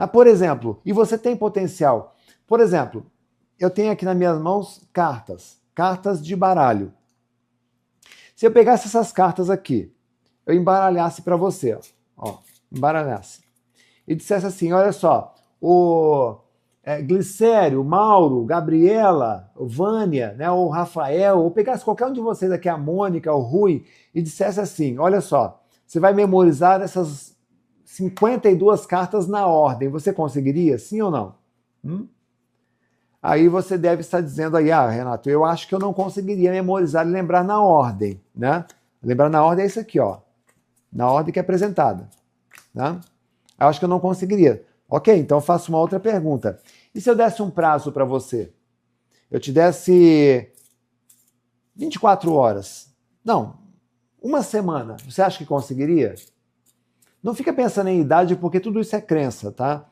Por exemplo, e você tem potencial. Por exemplo, eu tenho aqui nas minhas mãos cartas de baralho. Se eu pegasse essas cartas aqui, eu embaralhasse para você, embaralhasse, e dissesse assim, olha só, o Glicério, Mauro, Gabriela, Vânia, né, ou Rafael, ou pegasse qualquer um de vocês aqui, a Mônica, o Rui, e dissesse assim, olha só, você vai memorizar essas 52 cartas na ordem, você conseguiria, sim ou não? Aí você deve estar dizendo aí, Renato, eu acho que eu não conseguiria memorizar e lembrar na ordem, né? Lembrar na ordem é isso aqui, na ordem que é apresentada, né? Eu acho que eu não conseguiria. Ok, então eu faço uma outra pergunta. E se eu desse um prazo para você? Eu te desse 24 horas? Não, uma semana. Você acha que conseguiria? Não fica pensando em idade, porque tudo isso é crença, tá?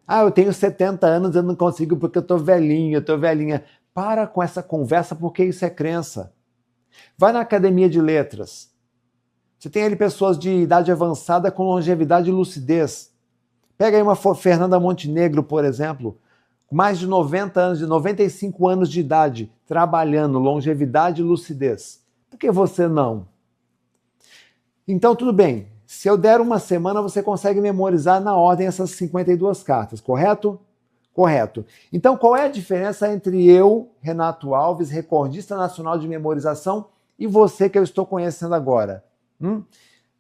Eu tenho 70 anos, eu não consigo porque eu tô velhinho, eu tô velhinha. Para com essa conversa, porque isso é crença. Vai na academia de letras. Você tem ali pessoas de idade avançada com longevidade e lucidez. Pega aí uma Fernanda Montenegro, por exemplo, com mais de 90 anos, de 95 anos de idade, trabalhando, longevidade e lucidez. Por que você não? Então, tudo bem. Se eu der uma semana, você consegue memorizar na ordem essas 52 cartas, correto? Correto. Então, qual é a diferença entre eu, Renato Alves, recordista nacional de memorização, e você que eu estou conhecendo agora?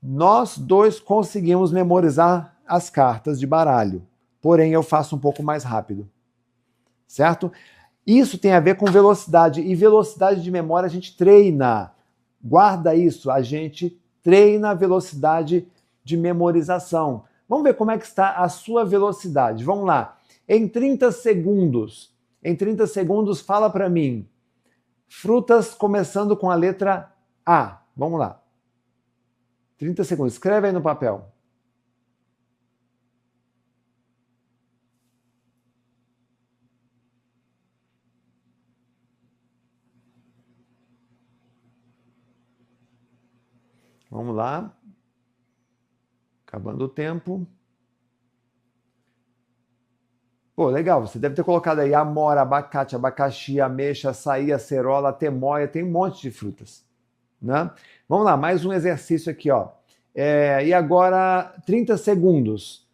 Nós dois conseguimos memorizar as cartas de baralho, porém eu faço um pouco mais rápido, certo? Isso tem a ver com velocidade, e velocidade de memória a gente treina. Guarda isso, a gente treina a velocidade de memorização. Vamos ver como é que está a sua velocidade. Vamos lá. Em 30 segundos, fala para mim. Frutas começando com a letra A. Vamos lá. 30 segundos. Escreve aí no papel. Vamos lá. Acabando o tempo. Pô, legal, você deve ter colocado aí amora, abacate, abacaxi, ameixa, açaí, acerola, temoia, tem um monte de frutas, né? Vamos lá, mais um exercício aqui, e agora, 30 segundos.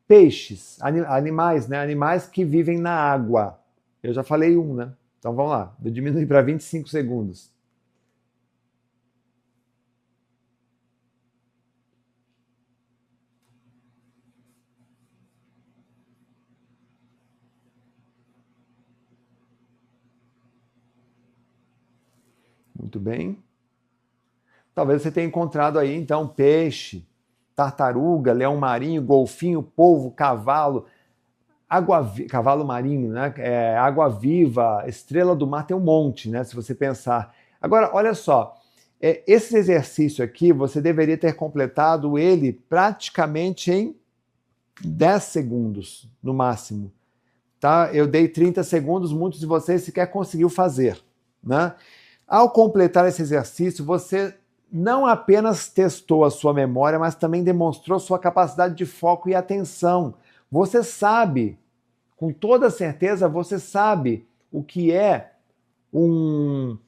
Peixes, animais, né? Animais que vivem na água. Eu já falei um, né? Então vamos lá, vou diminuir para 25 segundos. Muito bem. Talvez você tenha encontrado aí, então, peixe, tartaruga, leão marinho, golfinho, polvo, cavalo, cavalo marinho, né? Água-viva, estrela do mar, tem um monte, né? Se você pensar. Agora, olha só, esse exercício aqui, você deveria ter completado ele praticamente em 10 segundos, no máximo. Tá? Eu dei 30 segundos, muitos de vocês sequer conseguiu fazer, né? Ao completar esse exercício, você não apenas testou a sua memória, mas também demonstrou sua capacidade de foco e atenção. Você sabe, com toda certeza, você sabe o que é uma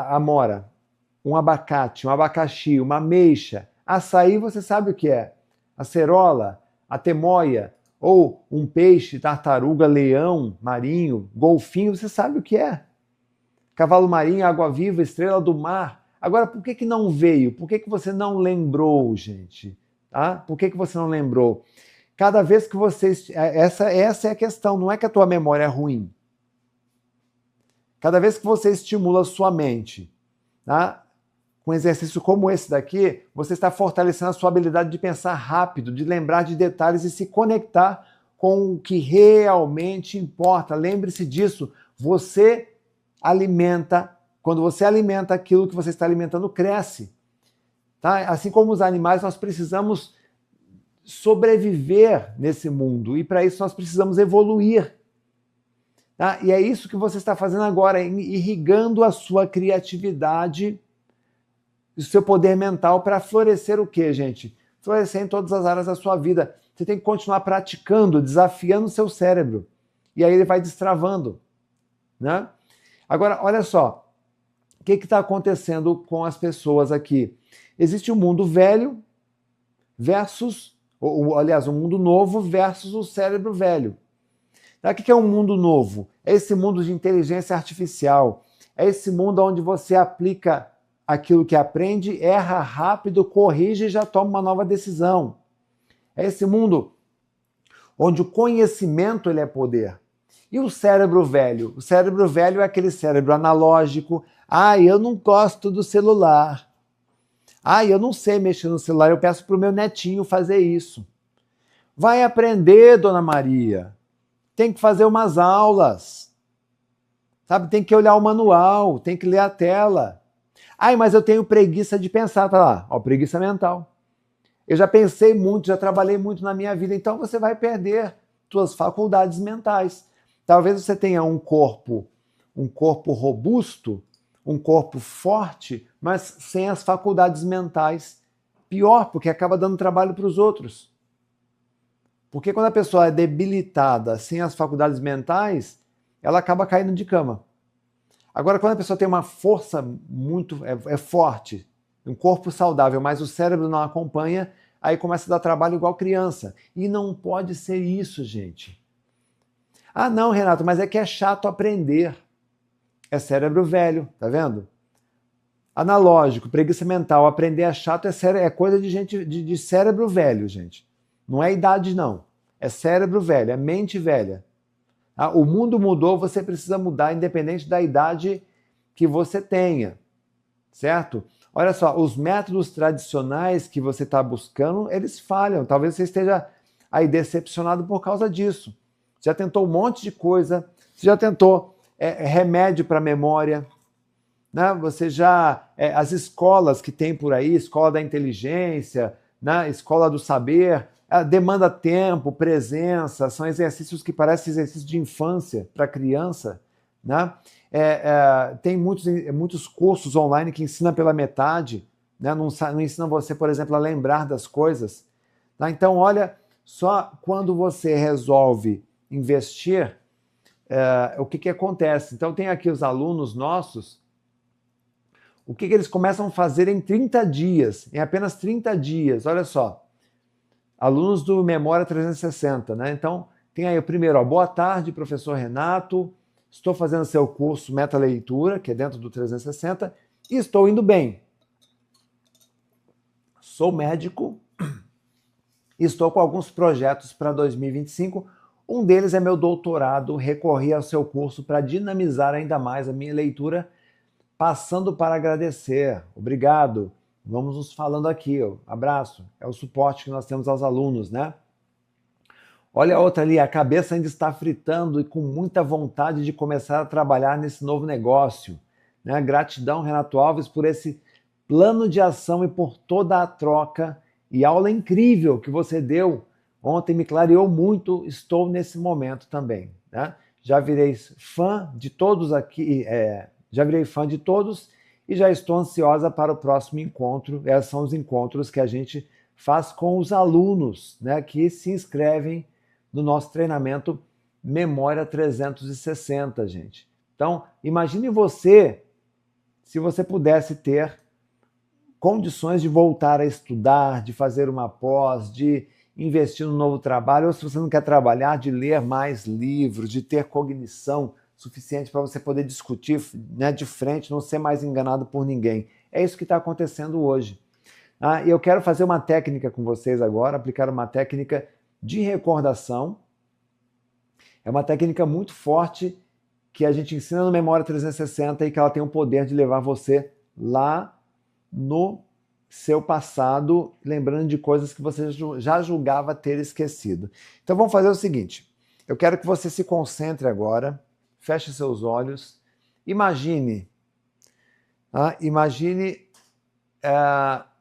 amora, um abacate, um abacaxi, uma ameixa. Açaí você sabe o que é. Acerola, a temoia, ou um peixe, tartaruga, leão marinho, golfinho, você sabe o que é. Cavalo marinho, água-viva, estrela do mar. Agora, por que não veio? Por que você não lembrou, gente? Tá? Por que você não lembrou? Cada vez que você... Essa é a questão, não é que a tua memória é ruim. Cada vez que você estimula a sua mente, tá? Com um exercício como esse daqui, você está fortalecendo a sua habilidade de pensar rápido, de lembrar de detalhes e se conectar com o que realmente importa. Lembre-se disso, você alimenta, quando você alimenta aquilo que você está alimentando, cresce. Tá? Assim como os animais, nós precisamos sobreviver nesse mundo e para isso nós precisamos evoluir. Tá? E é isso que você está fazendo agora, irrigando a sua criatividade, o seu poder mental para florescer o quê, gente? Florescer em todas as áreas da sua vida. Você tem que continuar praticando, desafiando o seu cérebro. E aí ele vai destravando, né? Agora, olha só, o que está acontecendo com as pessoas aqui? Existe um mundo velho versus, aliás, um mundo novo versus o cérebro velho. O que é um mundo novo? É esse mundo de inteligência artificial. É esse mundo onde você aplica aquilo que aprende, erra rápido, corrige e já toma uma nova decisão. É esse mundo onde o conhecimento ele é poder. E o cérebro velho? O cérebro velho é aquele cérebro analógico. Eu não gosto do celular. Eu não sei mexer no celular, eu peço para o meu netinho fazer isso. Vai aprender, Dona Maria. Tem que fazer umas aulas. Sabe? Tem que olhar o manual, tem que ler a tela. Mas eu tenho preguiça de pensar. Tá lá, ó, preguiça mental. Eu já pensei muito, já trabalhei muito na minha vida, então você vai perder suas faculdades mentais. Talvez você tenha um corpo robusto, um corpo forte, mas sem as faculdades mentais. Pior, porque acaba dando trabalho para os outros. Porque quando a pessoa é debilitada, sem as faculdades mentais, ela acaba caindo de cama. Agora, quando a pessoa tem uma força muito forte, um corpo saudável, mas o cérebro não acompanha, aí começa a dar trabalho igual criança. E não pode ser isso, gente. Não, Renato, mas é que é chato aprender. É cérebro velho, tá vendo? Analógico, preguiça mental, aprender é chato, é coisa de gente de cérebro velho, gente. Não é idade, não. É cérebro velho, é mente velha. O mundo mudou, você precisa mudar, independente da idade que você tenha, certo? Olha só, os métodos tradicionais que você está buscando, eles falham. Talvez você esteja aí decepcionado por causa disso. Você já tentou um monte de coisa, você já tentou remédio para memória, né? Você já... as escolas que tem por aí, escola da inteligência, né? Escola do saber... demanda tempo, presença, são exercícios que parecem exercícios de infância para criança, né? Tem muitos cursos online que ensinam pela metade, né? Não ensinam você, por exemplo, a lembrar das coisas. Tá? Então, olha, só quando você resolve investir, o que acontece? Então, tem aqui os alunos nossos, o que eles começam a fazer em 30 dias, em apenas 30 dias, olha só. Alunos do Memória 360, né? Então, tem aí o primeiro, boa tarde, professor Renato, estou fazendo seu curso Meta Leitura, que é dentro do 360, e estou indo bem. Sou médico e estou com alguns projetos para 2025. Um deles é meu doutorado, recorri ao seu curso para dinamizar ainda mais a minha leitura, passando para agradecer. Obrigado. Vamos nos falando aqui, abraço. É o suporte que nós temos aos alunos, né? Olha a outra ali, a cabeça ainda está fritando e com muita vontade de começar a trabalhar nesse novo negócio, né? Gratidão, Renato Alves, por esse plano de ação e por toda a troca e aula incrível que você deu ontem, me clareou muito, estou nesse momento também, né? Já virei fã de todos aqui, já virei fã de todos e já estou ansiosa para o próximo encontro. Esses são os encontros que a gente faz com os alunos, né, que se inscrevem no nosso treinamento Memória 360, gente. Então, imagine você, se você pudesse ter condições de voltar a estudar, de fazer uma pós, de investir no novo trabalho, ou se você não quer trabalhar, de ler mais livros, de ter cognição suficiente para você poder discutir, né, de frente, não ser mais enganado por ninguém. É isso que está acontecendo hoje. E eu quero fazer uma técnica com vocês agora, aplicar uma técnica de recordação. É uma técnica muito forte que a gente ensina no Memória 360 e que ela tem o poder de levar você lá no seu passado, lembrando de coisas que você já julgava ter esquecido. Então vamos fazer o seguinte, eu quero que você se concentre agora, feche seus olhos, imagine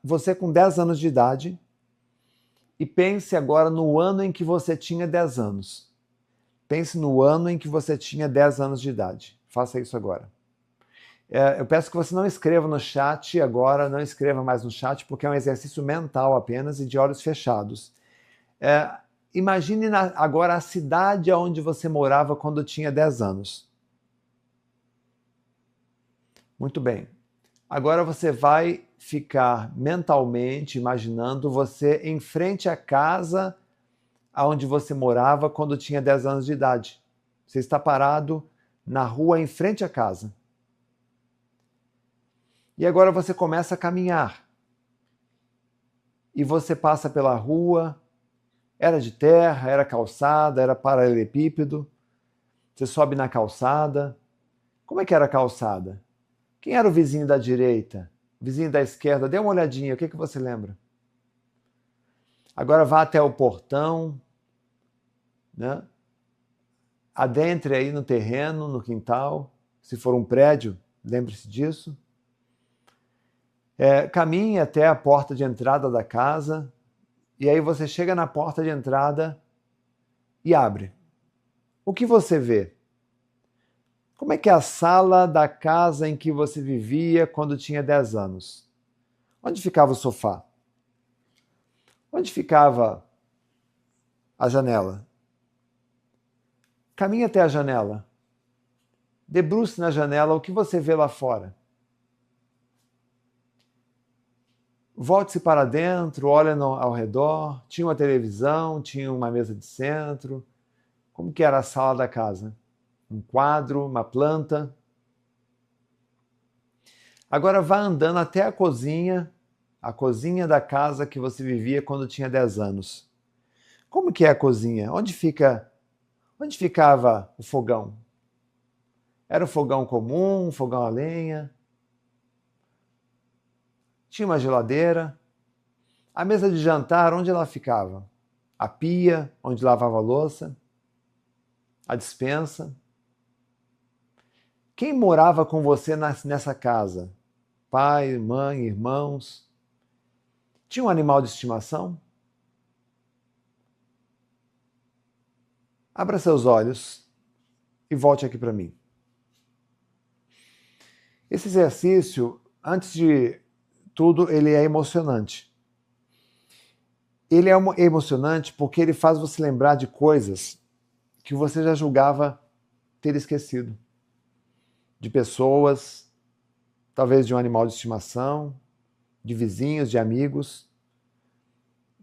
você com 10 anos de idade e pense agora no ano em que você tinha 10 anos. Pense no ano em que você tinha 10 anos de idade. Faça isso agora. Eu peço que você não escreva no chat agora, não escreva mais no chat, porque é um exercício mental apenas e de olhos fechados. imagine agora a cidade onde você morava quando tinha 10 anos. Muito bem. Agora você vai ficar mentalmente imaginando você em frente à casa onde você morava quando tinha 10 anos de idade. Você está parado na rua em frente à casa. E agora você começa a caminhar. E você passa pela rua, era de terra, era calçada, era paralelepípedo. Você sobe na calçada. Como é que era a calçada? Quem era o vizinho da direita? O vizinho da esquerda? Dê uma olhadinha, o que você lembra? Agora vá até o portão, né? Adentre aí no terreno, no quintal. Se for um prédio, lembre-se disso. Caminhe até a porta de entrada da casa, e aí você chega na porta de entrada e abre. O que você vê? Como é que é a sala da casa em que você vivia quando tinha 10 anos? Onde ficava o sofá? Onde ficava a janela? Caminhe até a janela. Debruce na janela, o que você vê lá fora? Volte-se para dentro, olhe ao redor. Tinha uma televisão, tinha uma mesa de centro. Como que era a sala da casa? Um quadro, uma planta. Agora vá andando até a cozinha da casa que você vivia quando tinha 10 anos. Como que é a cozinha? Onde ficava o fogão? Era um fogão comum, um fogão a lenha? Tinha uma geladeira? A mesa de jantar, onde ela ficava? A pia, onde lavava a louça? A despensa? Quem morava com você nessa casa? Pai, mãe, irmãos? Tinha um animal de estimação? Abra seus olhos e volte aqui para mim. Esse exercício, antes de tudo, ele é emocionante. Ele é emocionante porque ele faz você lembrar de coisas que você já julgava ter esquecido. De pessoas, talvez de um animal de estimação, de vizinhos, de amigos,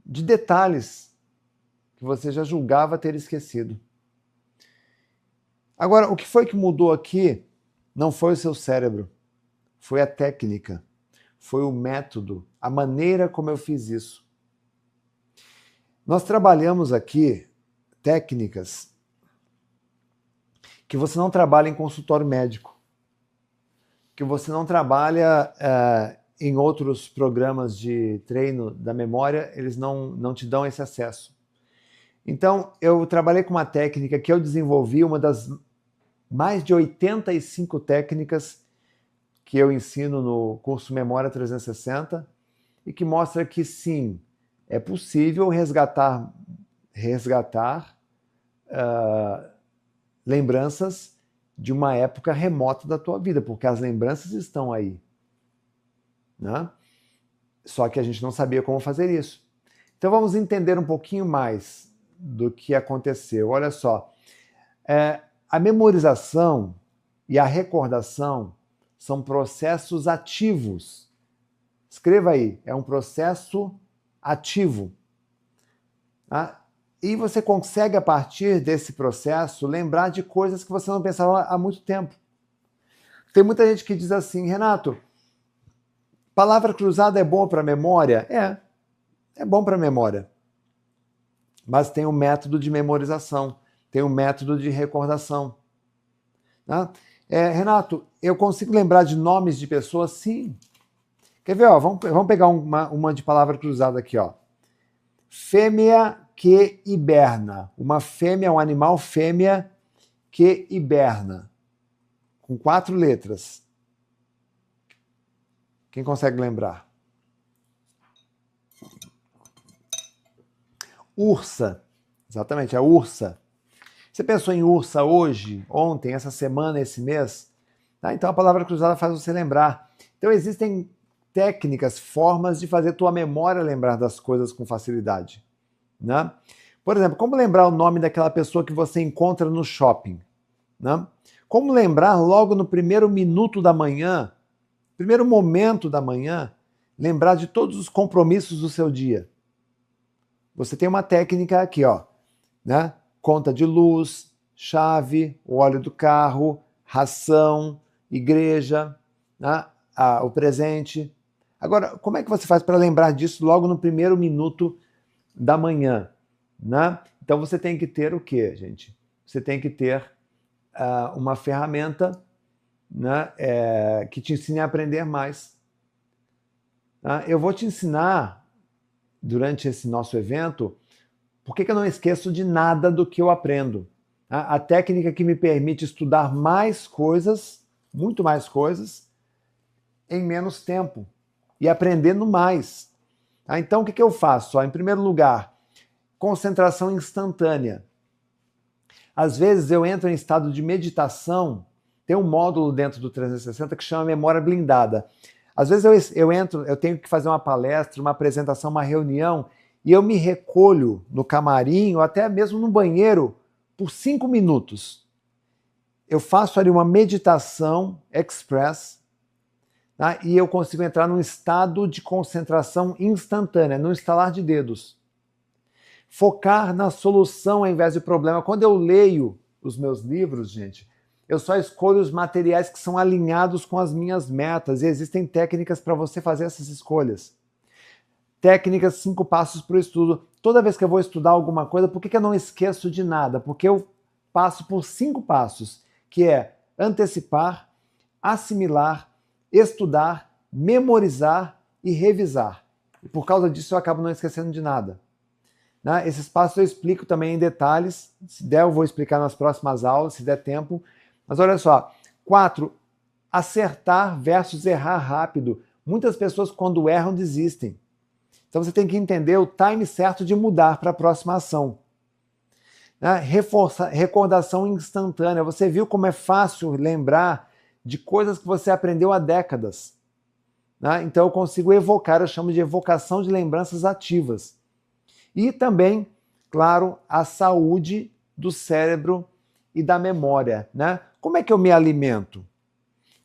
de detalhes que você já julgava ter esquecido. Agora, o que foi que mudou aqui não foi o seu cérebro, foi a técnica, foi o método, a maneira como eu fiz isso. Nós trabalhamos aqui técnicas que você não trabalha em consultório médico, que você não trabalha em outros programas de treino da memória, eles não te dão esse acesso. Então, eu trabalhei com uma técnica que eu desenvolvi, uma das mais de 85 técnicas que eu ensino no curso Memória 360 e que mostra que sim, é possível resgatar lembranças de uma época remota da tua vida, porque as lembranças estão aí, né? Só que a gente não sabia como fazer isso. Então vamos entender um pouquinho mais do que aconteceu. Olha só, a memorização e a recordação são processos ativos. Escreva aí, é um processo ativo. Tá? E você consegue, a partir desse processo, lembrar de coisas que você não pensava há muito tempo. Tem muita gente que diz assim, Renato, palavra cruzada é bom para a memória? É bom para a memória. Mas tem um método de memorização, tem um método de recordação. Tá? Renato, eu consigo lembrar de nomes de pessoas? Sim. Quer ver? Ó, vamos pegar uma de palavra cruzada aqui. Ó. Fêmea que hiberna. Uma fêmea, um animal fêmea que hiberna. Com 4 letras. Quem consegue lembrar? Ursa. Exatamente, a ursa. Você pensou em ursa hoje, ontem, essa semana, esse mês? Tá? Então a palavra cruzada faz você lembrar. Então existem técnicas, formas de fazer tua memória lembrar das coisas com facilidade. Né? Por exemplo, como lembrar o nome daquela pessoa que você encontra no shopping? Né? Como lembrar logo no primeiro minuto da manhã, primeiro momento da manhã, lembrar de todos os compromissos do seu dia? Você tem uma técnica aqui, ó, né? Conta de luz, chave, o óleo do carro, ração, igreja, né? O presente. Agora, como é que você faz para lembrar disso logo no primeiro minuto da manhã? Né? Então você tem que ter o quê, gente? Você tem que ter uma ferramenta, né, que te ensine a aprender mais. Eu vou te ensinar, durante esse nosso evento, por que eu não esqueço de nada do que eu aprendo. A técnica que me permite estudar mais coisas, muito mais coisas, em menos tempo e aprendendo mais. Então, o que eu faço? Em primeiro lugar, concentração instantânea. Às vezes eu entro em estado de meditação, tem um módulo dentro do 360 que chama memória blindada. Às vezes eu entro, eu tenho que fazer uma palestra, uma apresentação, uma reunião, e eu me recolho no camarim ou até mesmo no banheiro por 5 minutos. Eu faço ali uma meditação express, tá? E eu consigo entrar num estado de concentração instantânea, num estalar de dedos. Focar na solução ao invés de problema. Quando eu leio os meus livros, gente, eu só escolho os materiais que são alinhados com as minhas metas, e existem técnicas para você fazer essas escolhas. Técnicas 5 passos para o estudo. Toda vez que eu vou estudar alguma coisa, por que eu não esqueço de nada? Porque eu passo por 5 passos, que é antecipar, assimilar, estudar, memorizar e revisar. E por causa disso eu acabo não esquecendo de nada. Esses passos eu explico também em detalhes. Se der, eu vou explicar nas próximas aulas, se der tempo. Mas olha só. 4, acertar versus errar rápido. Muitas pessoas, quando erram, desistem. Então você tem que entender o time certo de mudar para a próxima ação. Recordação instantânea. Você viu como é fácil lembrar de coisas que você aprendeu há décadas. Então eu consigo evocar, eu chamo de evocação de lembranças ativas. E também, claro, a saúde do cérebro e da memória. Como é que eu me alimento?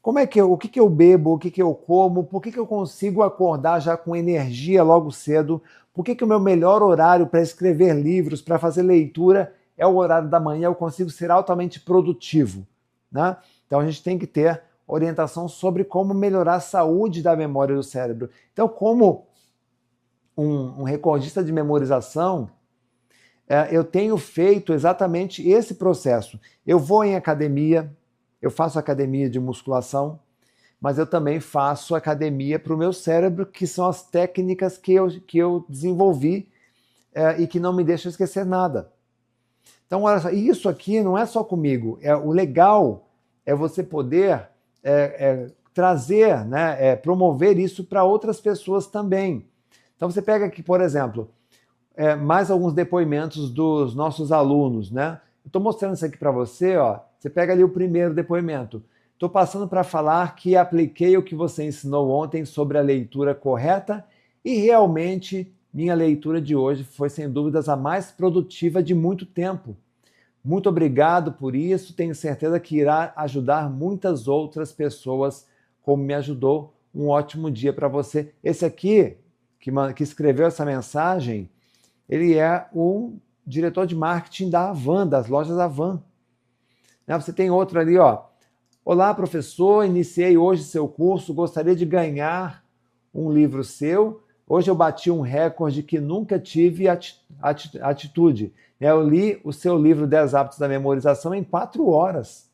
O que eu bebo, o que eu como? Por que eu consigo acordar já com energia logo cedo? Por que o meu melhor horário para escrever livros, para fazer leitura, é o horário da manhã? Eu consigo ser altamente produtivo. Então a gente tem que ter orientação sobre como melhorar a saúde da memória do cérebro. Então, como um recordista de memorização, eu tenho feito exatamente esse processo. Eu vou em academia, eu faço academia de musculação, mas eu também faço academia para o meu cérebro, que são as técnicas que eu desenvolvi e que não me deixam esquecer nada. Então, olha só, isso aqui não é só comigo. O legal é você poder trazer, promover isso para outras pessoas também. Então você pega aqui, por exemplo, mais alguns depoimentos dos nossos alunos. Eu estou mostrando isso aqui para você. Você pega ali o primeiro depoimento. Estou passando para falar que apliquei o que você ensinou ontem sobre a leitura correta e realmente minha leitura de hoje foi, sem dúvidas, a mais produtiva de muito tempo. Muito obrigado por isso. Tenho certeza que irá ajudar muitas outras pessoas, como me ajudou. Um ótimo dia para você. Esse aqui, que escreveu essa mensagem, ele é o diretor de marketing da Avan, das lojas Avan. Você tem outro ali, ó. Olá, professor, iniciei hoje seu curso, gostaria de ganhar um livro seu. Hoje eu bati um recorde que nunca tive atitude. Eu li o seu livro 10 Hábitos da Memorização em 4 horas.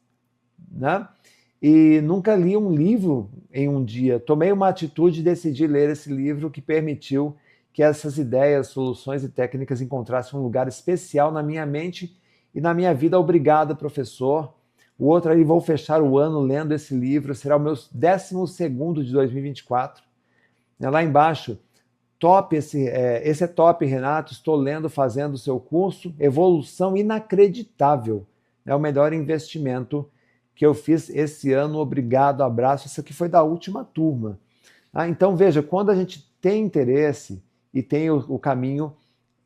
E nunca li um livro em um dia. Tomei uma atitude e decidi ler esse livro, que permitiu que essas ideias, soluções e técnicas encontrassem um lugar especial na minha mente e na minha vida. Obrigado, professor. O outro ali, vou fechar o ano lendo esse livro, será o meu 12º de 2024. Lá embaixo, top, esse é top, Renato, estou lendo, fazendo o seu curso, evolução inacreditável. É o melhor investimento que eu fiz esse ano, obrigado, abraço. Isso aqui foi da última turma. Então veja, quando a gente tem interesse e tem o caminho,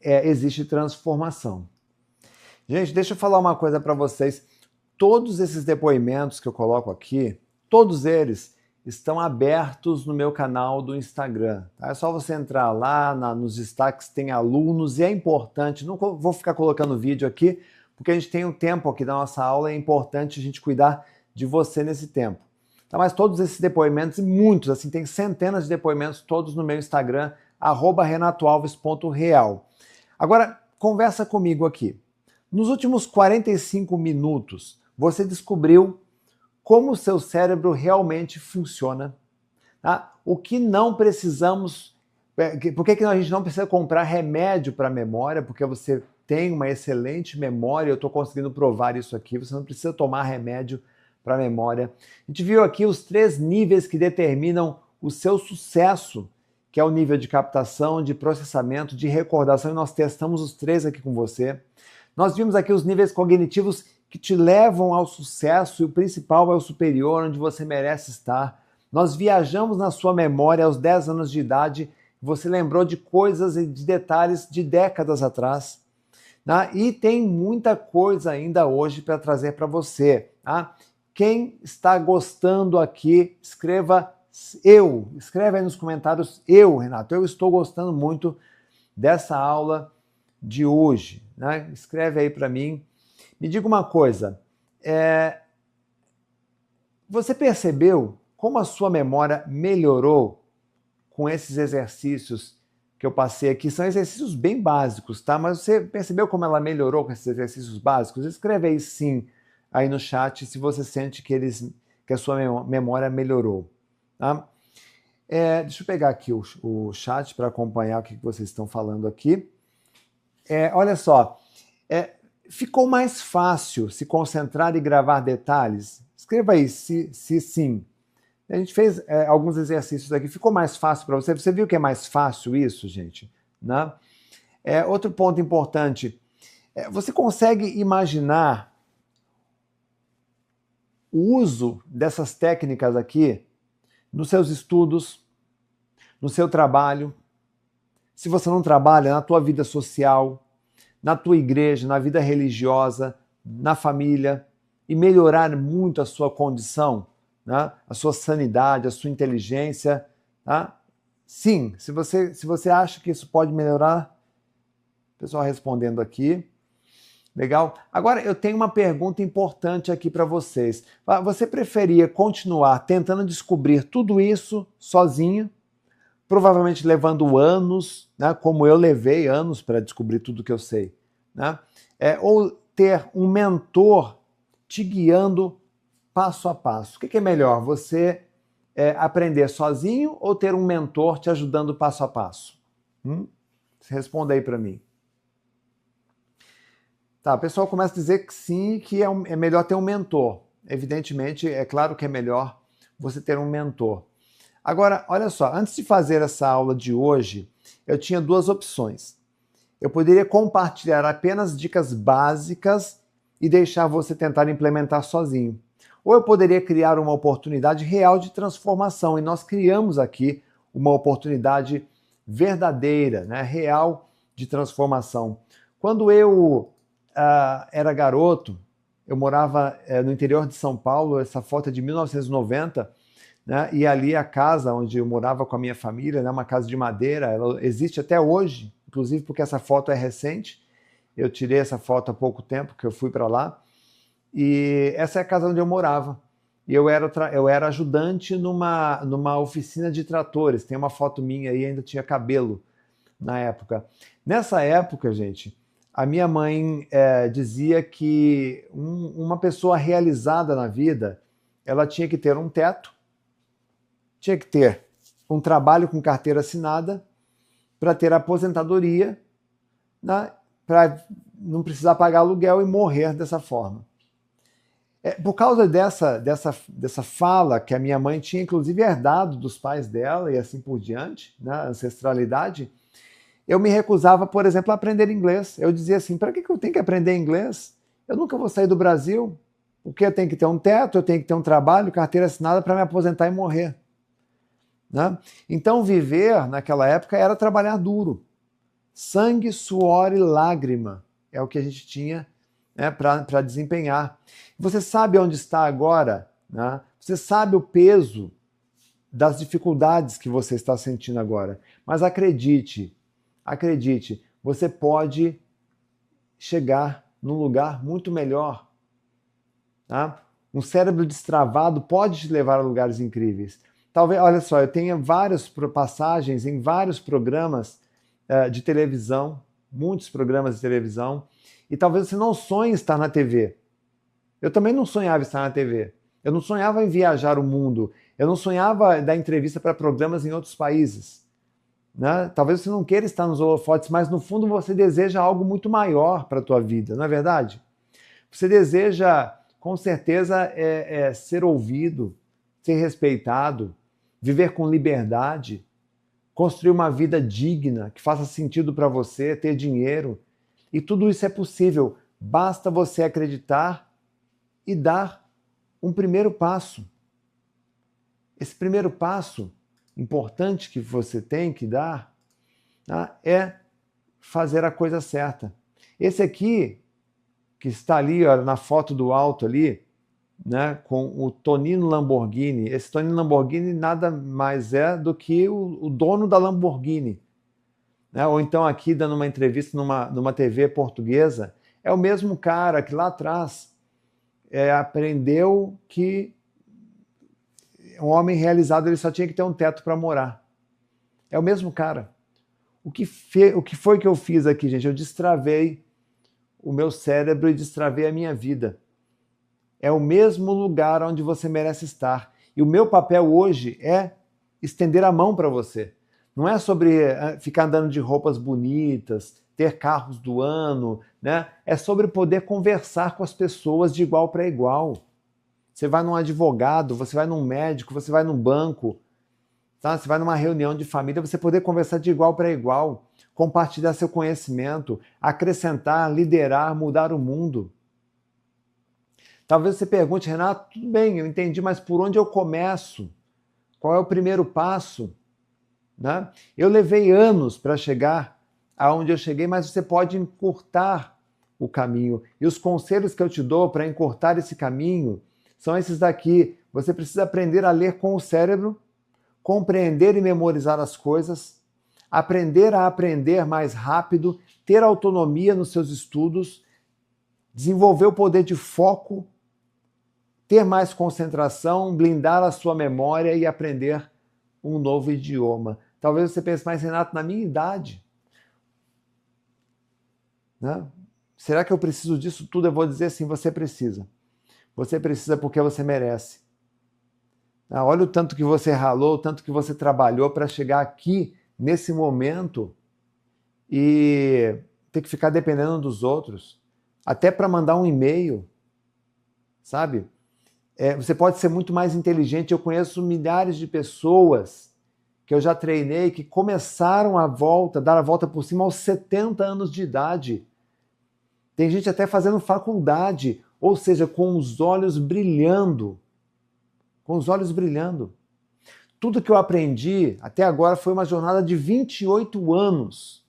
existe transformação. Gente, deixa eu falar uma coisa para vocês. Todos esses depoimentos que eu coloco aqui, todos eles estão abertos no meu canal do Instagram. Tá? É só você entrar lá, nos destaques tem alunos, e é importante, não vou ficar colocando vídeo aqui, porque a gente tem um tempo aqui da nossa aula, é importante a gente cuidar de você nesse tempo. Tá? Mas todos esses depoimentos, e muitos, assim, tem centenas de depoimentos, todos no meu Instagram, @renatoalves.real. Agora, conversa comigo aqui. Nos últimos 45 minutos, você descobriu como o seu cérebro realmente funciona. Tá? O que não precisamos... Por que a gente não precisa comprar remédio para memória? Porque você tem uma excelente memória, eu estou conseguindo provar isso aqui, você não precisa tomar remédio para memória. A gente viu aqui os 3 níveis que determinam o seu sucesso, que é o nível de captação, de processamento, de recordação, e nós testamos os 3 aqui com você. Nós vimos aqui os níveis cognitivos que te levam ao sucesso, e o principal é o superior, onde você merece estar. Nós viajamos na sua memória aos 10 anos de idade, você lembrou de coisas e de detalhes de décadas atrás. Tá? E tem muita coisa ainda hoje para trazer para você. Tá? Quem está gostando aqui, escreva eu. Escreve aí nos comentários eu, Renato. Eu estou gostando muito dessa aula de hoje. Né? Escreve aí para mim. Me diga uma coisa. Você percebeu como a sua memória melhorou com esses exercícios que eu passei aqui? São exercícios bem básicos, tá? Mas você percebeu como ela melhorou com esses exercícios básicos? Escreve aí sim, aí no chat, se você sente que a sua memória melhorou. Tá? Deixa eu pegar aqui o chat para acompanhar o que vocês estão falando aqui. Olha só, ficou mais fácil se concentrar e gravar detalhes? Escreva aí se sim. A gente fez alguns exercícios aqui. Ficou mais fácil para você? Você viu que é mais fácil isso, gente? Né? Outro ponto importante. Você consegue imaginar o uso dessas técnicas aqui nos seus estudos, no seu trabalho? Se você não trabalha, na tua vida social, na tua igreja, na vida religiosa, na família, e melhorar muito a sua condição, né? A sua sanidade, a sua inteligência. Tá? Sim, se você acha que isso pode melhorar, pessoal respondendo aqui. Legal? Agora eu tenho uma pergunta importante aqui para vocês. Você preferia continuar tentando descobrir tudo isso sozinho, provavelmente levando anos, né? Como eu levei anos para descobrir tudo que eu sei, né? Ou ter um mentor te guiando passo a passo? O que é melhor? Você aprender sozinho ou ter um mentor te ajudando passo a passo? Responda aí para mim. Tá, o pessoal começa a dizer que sim, que é melhor ter um mentor. Evidentemente, é claro que é melhor você ter um mentor. Agora, olha só, antes de fazer essa aula de hoje, eu tinha 2 opções. Eu poderia compartilhar apenas dicas básicas e deixar você tentar implementar sozinho. Ou eu poderia criar uma oportunidade real de transformação, e nós criamos aqui uma oportunidade verdadeira, né, real de transformação. Quando eu era garoto, eu morava no interior de São Paulo, essa foto é de 1990, né, e ali a casa onde eu morava com a minha família, né, uma casa de madeira, ela existe até hoje, inclusive porque essa foto é recente. Eu tirei essa foto há pouco tempo, que eu fui para lá. E essa é a casa onde eu morava. E eu era ajudante numa oficina de tratores. Tem uma foto minha aí, ainda tinha cabelo na época. Nessa época, gente, a minha mãe dizia que uma pessoa realizada na vida, ela tinha que ter um teto, tinha que ter um trabalho com carteira assinada para ter aposentadoria, né, para não precisar pagar aluguel e morrer dessa forma. Por causa dessa fala que a minha mãe tinha, inclusive, herdado dos pais dela e assim por diante, né, ancestralidade, eu me recusava, por exemplo, a aprender inglês. Eu dizia assim, para que eu tenho que aprender inglês? Eu nunca vou sair do Brasil, porque eu tenho que ter um teto, eu tenho que ter um trabalho, carteira assinada para me aposentar e morrer. Né? Então, viver naquela época era trabalhar duro. Sangue, suor e lágrima é o que a gente tinha, né, para desempenhar. Você sabe onde está agora, né? Você sabe o peso das dificuldades que você está sentindo agora. Mas acredite, você pode chegar num lugar muito melhor. Tá? Um cérebro destravado pode te levar a lugares incríveis. Talvez, olha só, eu tenho várias passagens em vários programas de televisão, muitos programas de televisão, e talvez você não sonhe estar na TV. Eu também não sonhava estar na TV. Eu não sonhava em viajar o mundo. Eu não sonhava dar entrevista para programas em outros países. Né? Talvez você não queira estar nos holofotes, mas no fundo você deseja algo muito maior para a tua vida, não é verdade? Você deseja, com certeza, ser ouvido, ser respeitado, viver com liberdade, construir uma vida digna, que faça sentido para você, ter dinheiro. E tudo isso é possível. Basta você acreditar e dar um primeiro passo. Esse primeiro passo importante que você tem que dar, tá, é fazer a coisa certa. Esse aqui, que está ali, ó, na foto do alto ali, né, com o Tonino Lamborghini. Esse Tonino Lamborghini nada mais é do que o dono da Lamborghini. Né? Ou então aqui, dando uma entrevista numa TV portuguesa, é o mesmo cara que lá atrás aprendeu que um homem realizado ele só tinha que ter um teto para morar. É o mesmo cara. O que foi que eu fiz aqui, gente? Eu destravei o meu cérebro e destravei a minha vida. É o mesmo lugar onde você merece estar. E o meu papel hoje é estender a mão para você. Não é sobre ficar andando de roupas bonitas, ter carros do ano, né? É sobre poder conversar com as pessoas de igual para igual. Você vai num advogado, você vai num médico, você vai num banco, tá? Você vai numa reunião de família, você poder conversar de igual para igual, compartilhar seu conhecimento, acrescentar, liderar, mudar o mundo. Talvez você pergunte, Renato, tudo bem, eu entendi, mas por onde eu começo? Qual é o primeiro passo? Né? Eu levei anos para chegar aonde eu cheguei, mas você pode encurtar o caminho. E os conselhos que eu te dou para encurtar esse caminho são esses daqui. Você precisa aprender a ler com o cérebro, compreender e memorizar as coisas, aprender a aprender mais rápido, ter autonomia nos seus estudos, desenvolver o poder de foco, ter mais concentração, blindar a sua memória e aprender um novo idioma. Talvez você pense, mas Renato, na minha idade, né? Será que eu preciso disso tudo? Eu vou dizer assim, você precisa. Você precisa porque você merece. Olha o tanto que você ralou, o tanto que você trabalhou para chegar aqui, nesse momento, e ter que ficar dependendo dos outros. Até para mandar um e-mail, sabe? Você pode ser muito mais inteligente. Eu conheço milhares de pessoas que eu já treinei que começaram dar a volta por cima aos 70 anos de idade. Tem gente até fazendo faculdade, ou seja, com os olhos brilhando. Com os olhos brilhando. Tudo que eu aprendi até agora foi uma jornada de 28 anos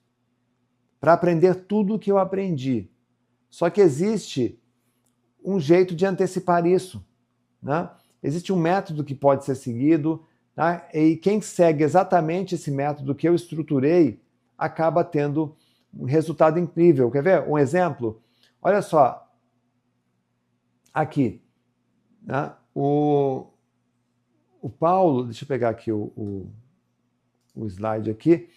para aprender tudo o que eu aprendi. Só que existe um jeito de antecipar isso. Né? Existe um método que pode ser seguido, tá? E quem segue exatamente esse método que eu estruturei acaba tendo um resultado incrível. Quer ver um exemplo? Olha só, aqui, né? O Paulo, deixa eu pegar aqui o slide aqui,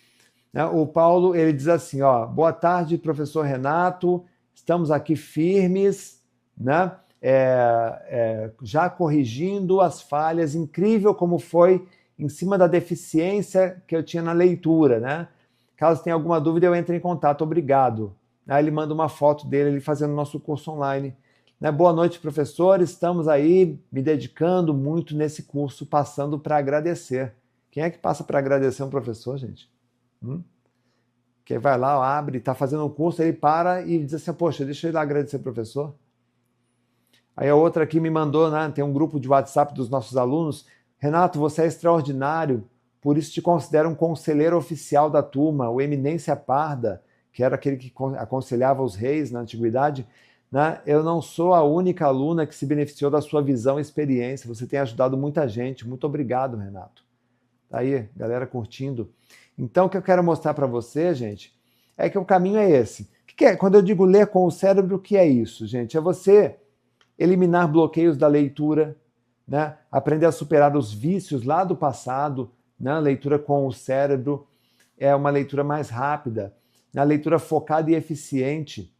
né? O Paulo, ele diz assim, ó, boa tarde, professor Renato, estamos aqui firmes, né? Já corrigindo as falhas, incrível como foi em cima da deficiência que eu tinha na leitura, né? Caso tenha alguma dúvida, eu entre em contato, obrigado. Aí ele manda uma foto dele, ele fazendo nosso curso online. Né? Boa noite, professor, estamos aí me dedicando muito nesse curso, passando para agradecer. Quem é que passa para agradecer um professor, gente? Quem vai lá, abre, está fazendo um curso, ele para e diz assim, poxa, deixa eu ir lá agradecer o professor. Aí a outra aqui me mandou, né, tem um grupo de WhatsApp dos nossos alunos, Renato, você é extraordinário, por isso te considero um conselheiro oficial da turma, o Eminência Parda, que era aquele que aconselhava os reis na antiguidade, né? Eu não sou a única aluna que se beneficiou da sua visão e experiência. Você tem ajudado muita gente. Muito obrigado, Renato. Tá aí, galera curtindo. Então, o que eu quero mostrar para você, gente, é que o caminho é esse. O que é? Quando eu digo ler com o cérebro, o que é isso, gente? É você eliminar bloqueios da leitura, né? Aprender a superar os vícios lá do passado, né? Leitura com o cérebro é uma leitura mais rápida, a leitura focada e eficiente,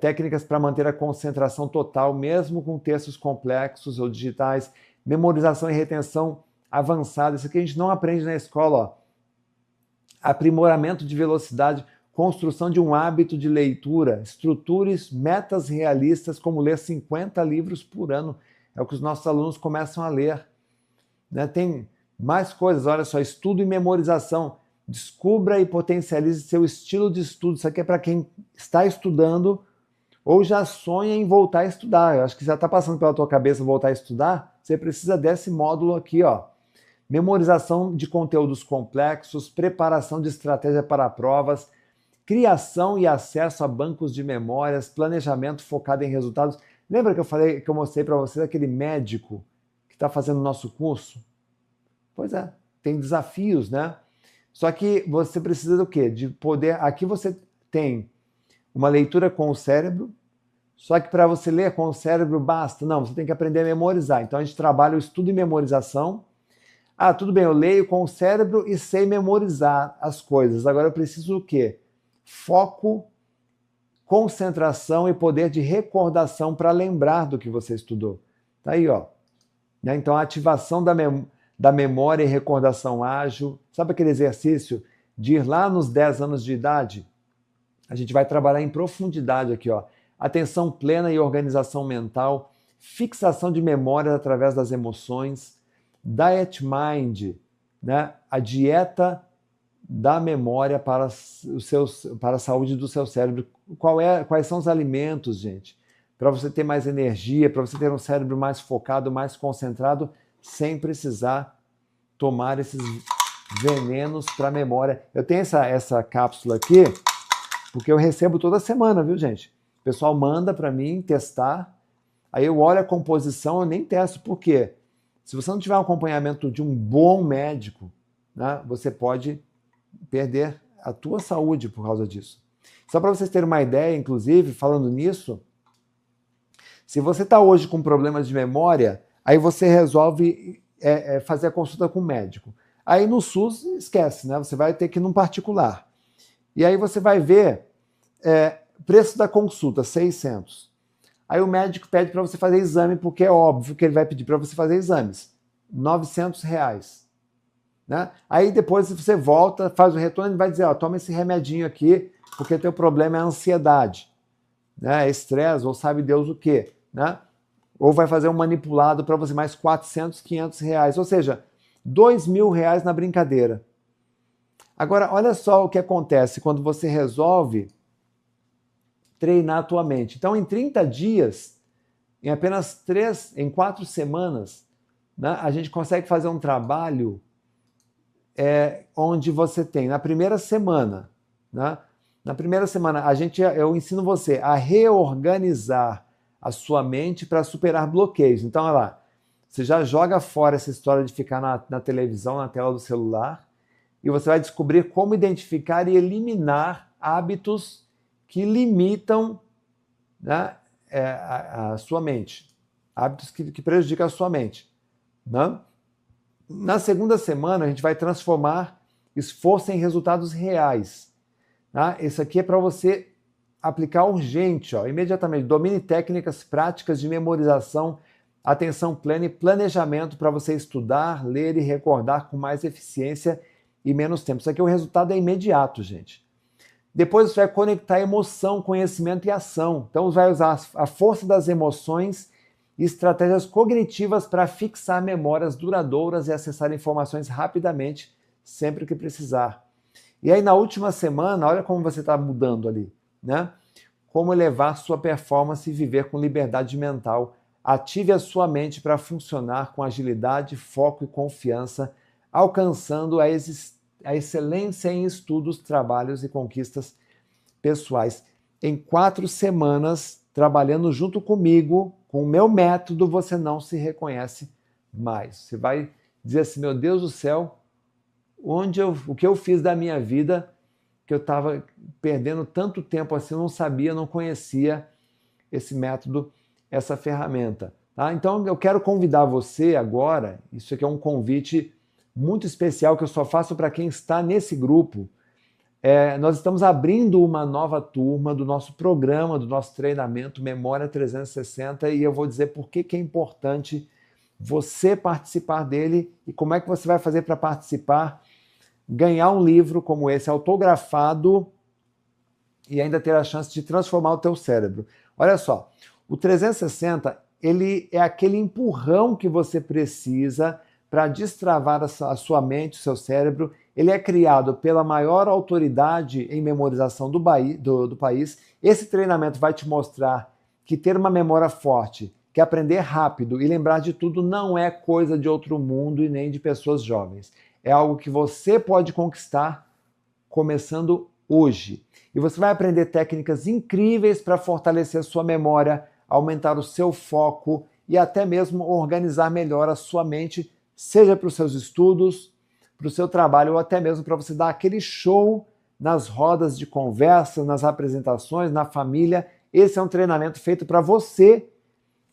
técnicas para manter a concentração total, mesmo com textos complexos ou digitais, memorização e retenção avançada. Isso aqui a gente não aprende na escola, ó. Aprimoramento de velocidade, construção de um hábito de leitura, estruturas, metas realistas, como ler 50 livros por ano. É o que os nossos alunos começam a ler, né? Tem mais coisas, olha só, estudo e memorização. Descubra e potencialize seu estilo de estudo. Isso aqui é para quem está estudando ou já sonha em voltar a estudar. Eu acho que já está passando pela tua cabeça voltar a estudar. Você precisa desse módulo aqui, ó. Memorização de conteúdos complexos, preparação de estratégia para provas, criação e acesso a bancos de memórias, planejamento focado em resultados. Lembra que eu falei, que eu mostrei para vocês aquele médico que está fazendo o nosso curso? Pois é, tem desafios, né? Só que você precisa do quê? De poder... Aqui você tem uma leitura com o cérebro, só que para você ler com o cérebro basta. Não, você tem que aprender a memorizar. Então a gente trabalha o estudo e memorização. Ah, tudo bem, eu leio com o cérebro e sei memorizar as coisas. Agora eu preciso do quê? Foco, concentração e poder de recordação para lembrar do que você estudou. Tá aí, ó. Né? Então a ativação da memória e recordação ágil. Sabe aquele exercício de ir lá nos 10 anos de idade? A gente vai trabalhar em profundidade aqui, ó. Atenção plena e organização mental, fixação de memórias através das emoções, Diet Mind, né? A dieta da memória para a saúde do seu cérebro. Quais são os alimentos, gente? Para você ter mais energia, para você ter um cérebro mais focado, mais concentrado, sem precisar tomar esses venenos para a memória. Eu tenho essa cápsula aqui, porque eu recebo toda semana, viu, gente? O pessoal manda para mim testar, aí eu olho a composição, eu nem testo. Por quê? Se você não tiver um acompanhamento de um bom médico, né, você pode perder a tua saúde por causa disso. Só para vocês terem uma ideia, inclusive, falando nisso, se você está hoje com problemas de memória, aí você resolve fazer a consulta com o médico. Aí no SUS, esquece, né? Você vai ter que ir num particular. E aí você vai ver preço da consulta, 600. Aí o médico pede para você fazer exame, porque é óbvio que ele vai pedir para você fazer exames. R$900. Né? Aí depois você volta, faz o retorno, ele vai dizer, ó, toma esse remedinho aqui, porque teu problema é a ansiedade, né? É estresse, ou sabe Deus o quê, né? Ou vai fazer um manipulado para você mais 400, R$500, ou seja, R$2.000 na brincadeira. Agora, olha só o que acontece quando você resolve treinar a tua mente. Então, em 30 dias, em apenas 4 semanas, né, a gente consegue fazer um trabalho onde você tem, na primeira semana, né, eu ensino você a reorganizar a sua mente para superar bloqueios. Então, olha lá, você já joga fora essa história de ficar na televisão, na tela do celular, e você vai descobrir como identificar e eliminar hábitos que limitam, né, a sua mente, hábitos que prejudicam a sua mente. Né? Na segunda semana, a gente vai transformar esforço em resultados reais. Tá? Isso aqui é para você aplicar urgente, ó, imediatamente. Domine técnicas práticas de memorização, atenção plena e planejamento para você estudar, ler e recordar com mais eficiência e menos tempo. Isso aqui o resultado é imediato, gente. Depois você vai conectar emoção, conhecimento e ação. Então você vai usar a força das emoções e estratégias cognitivas para fixar memórias duradouras e acessar informações rapidamente, sempre que precisar. E aí na última semana, olha como você está mudando ali, né? Como elevar sua performance e viver com liberdade mental. Ative a sua mente para funcionar com agilidade, foco e confiança. alcançando a excelência em estudos, trabalhos e conquistas pessoais. Em 4 semanas, trabalhando junto comigo, com o meu método, você não se reconhece mais. Você vai dizer assim, meu Deus do céu, o que eu fiz da minha vida, que eu estava perdendo tanto tempo assim, eu não sabia, não conhecia esse método, essa ferramenta. Tá? Então, eu quero convidar você agora, isso aqui é um convite muito especial que eu só faço para quem está nesse grupo. Nós estamos abrindo uma nova turma do nosso programa, do nosso treinamento Memória 360, e eu vou dizer por que é importante você participar dele e como é que você vai fazer para participar, ganhar um livro como esse, autografado, e ainda ter a chance de transformar o teu cérebro. Olha só, o 360, ele é aquele empurrão que você precisa para destravar a sua mente, o seu cérebro. Ele é criado pela maior autoridade em memorização do país. Esse treinamento vai te mostrar que ter uma memória forte, que aprender rápido e lembrar de tudo não é coisa de outro mundo e nem de pessoas jovens. É algo que você pode conquistar começando hoje. E você vai aprender técnicas incríveis para fortalecer a sua memória, aumentar o seu foco e até mesmo organizar melhor a sua mente, seja para os seus estudos, para o seu trabalho ou até mesmo para você dar aquele show nas rodas de conversa, nas apresentações, na família. Esse é um treinamento feito para você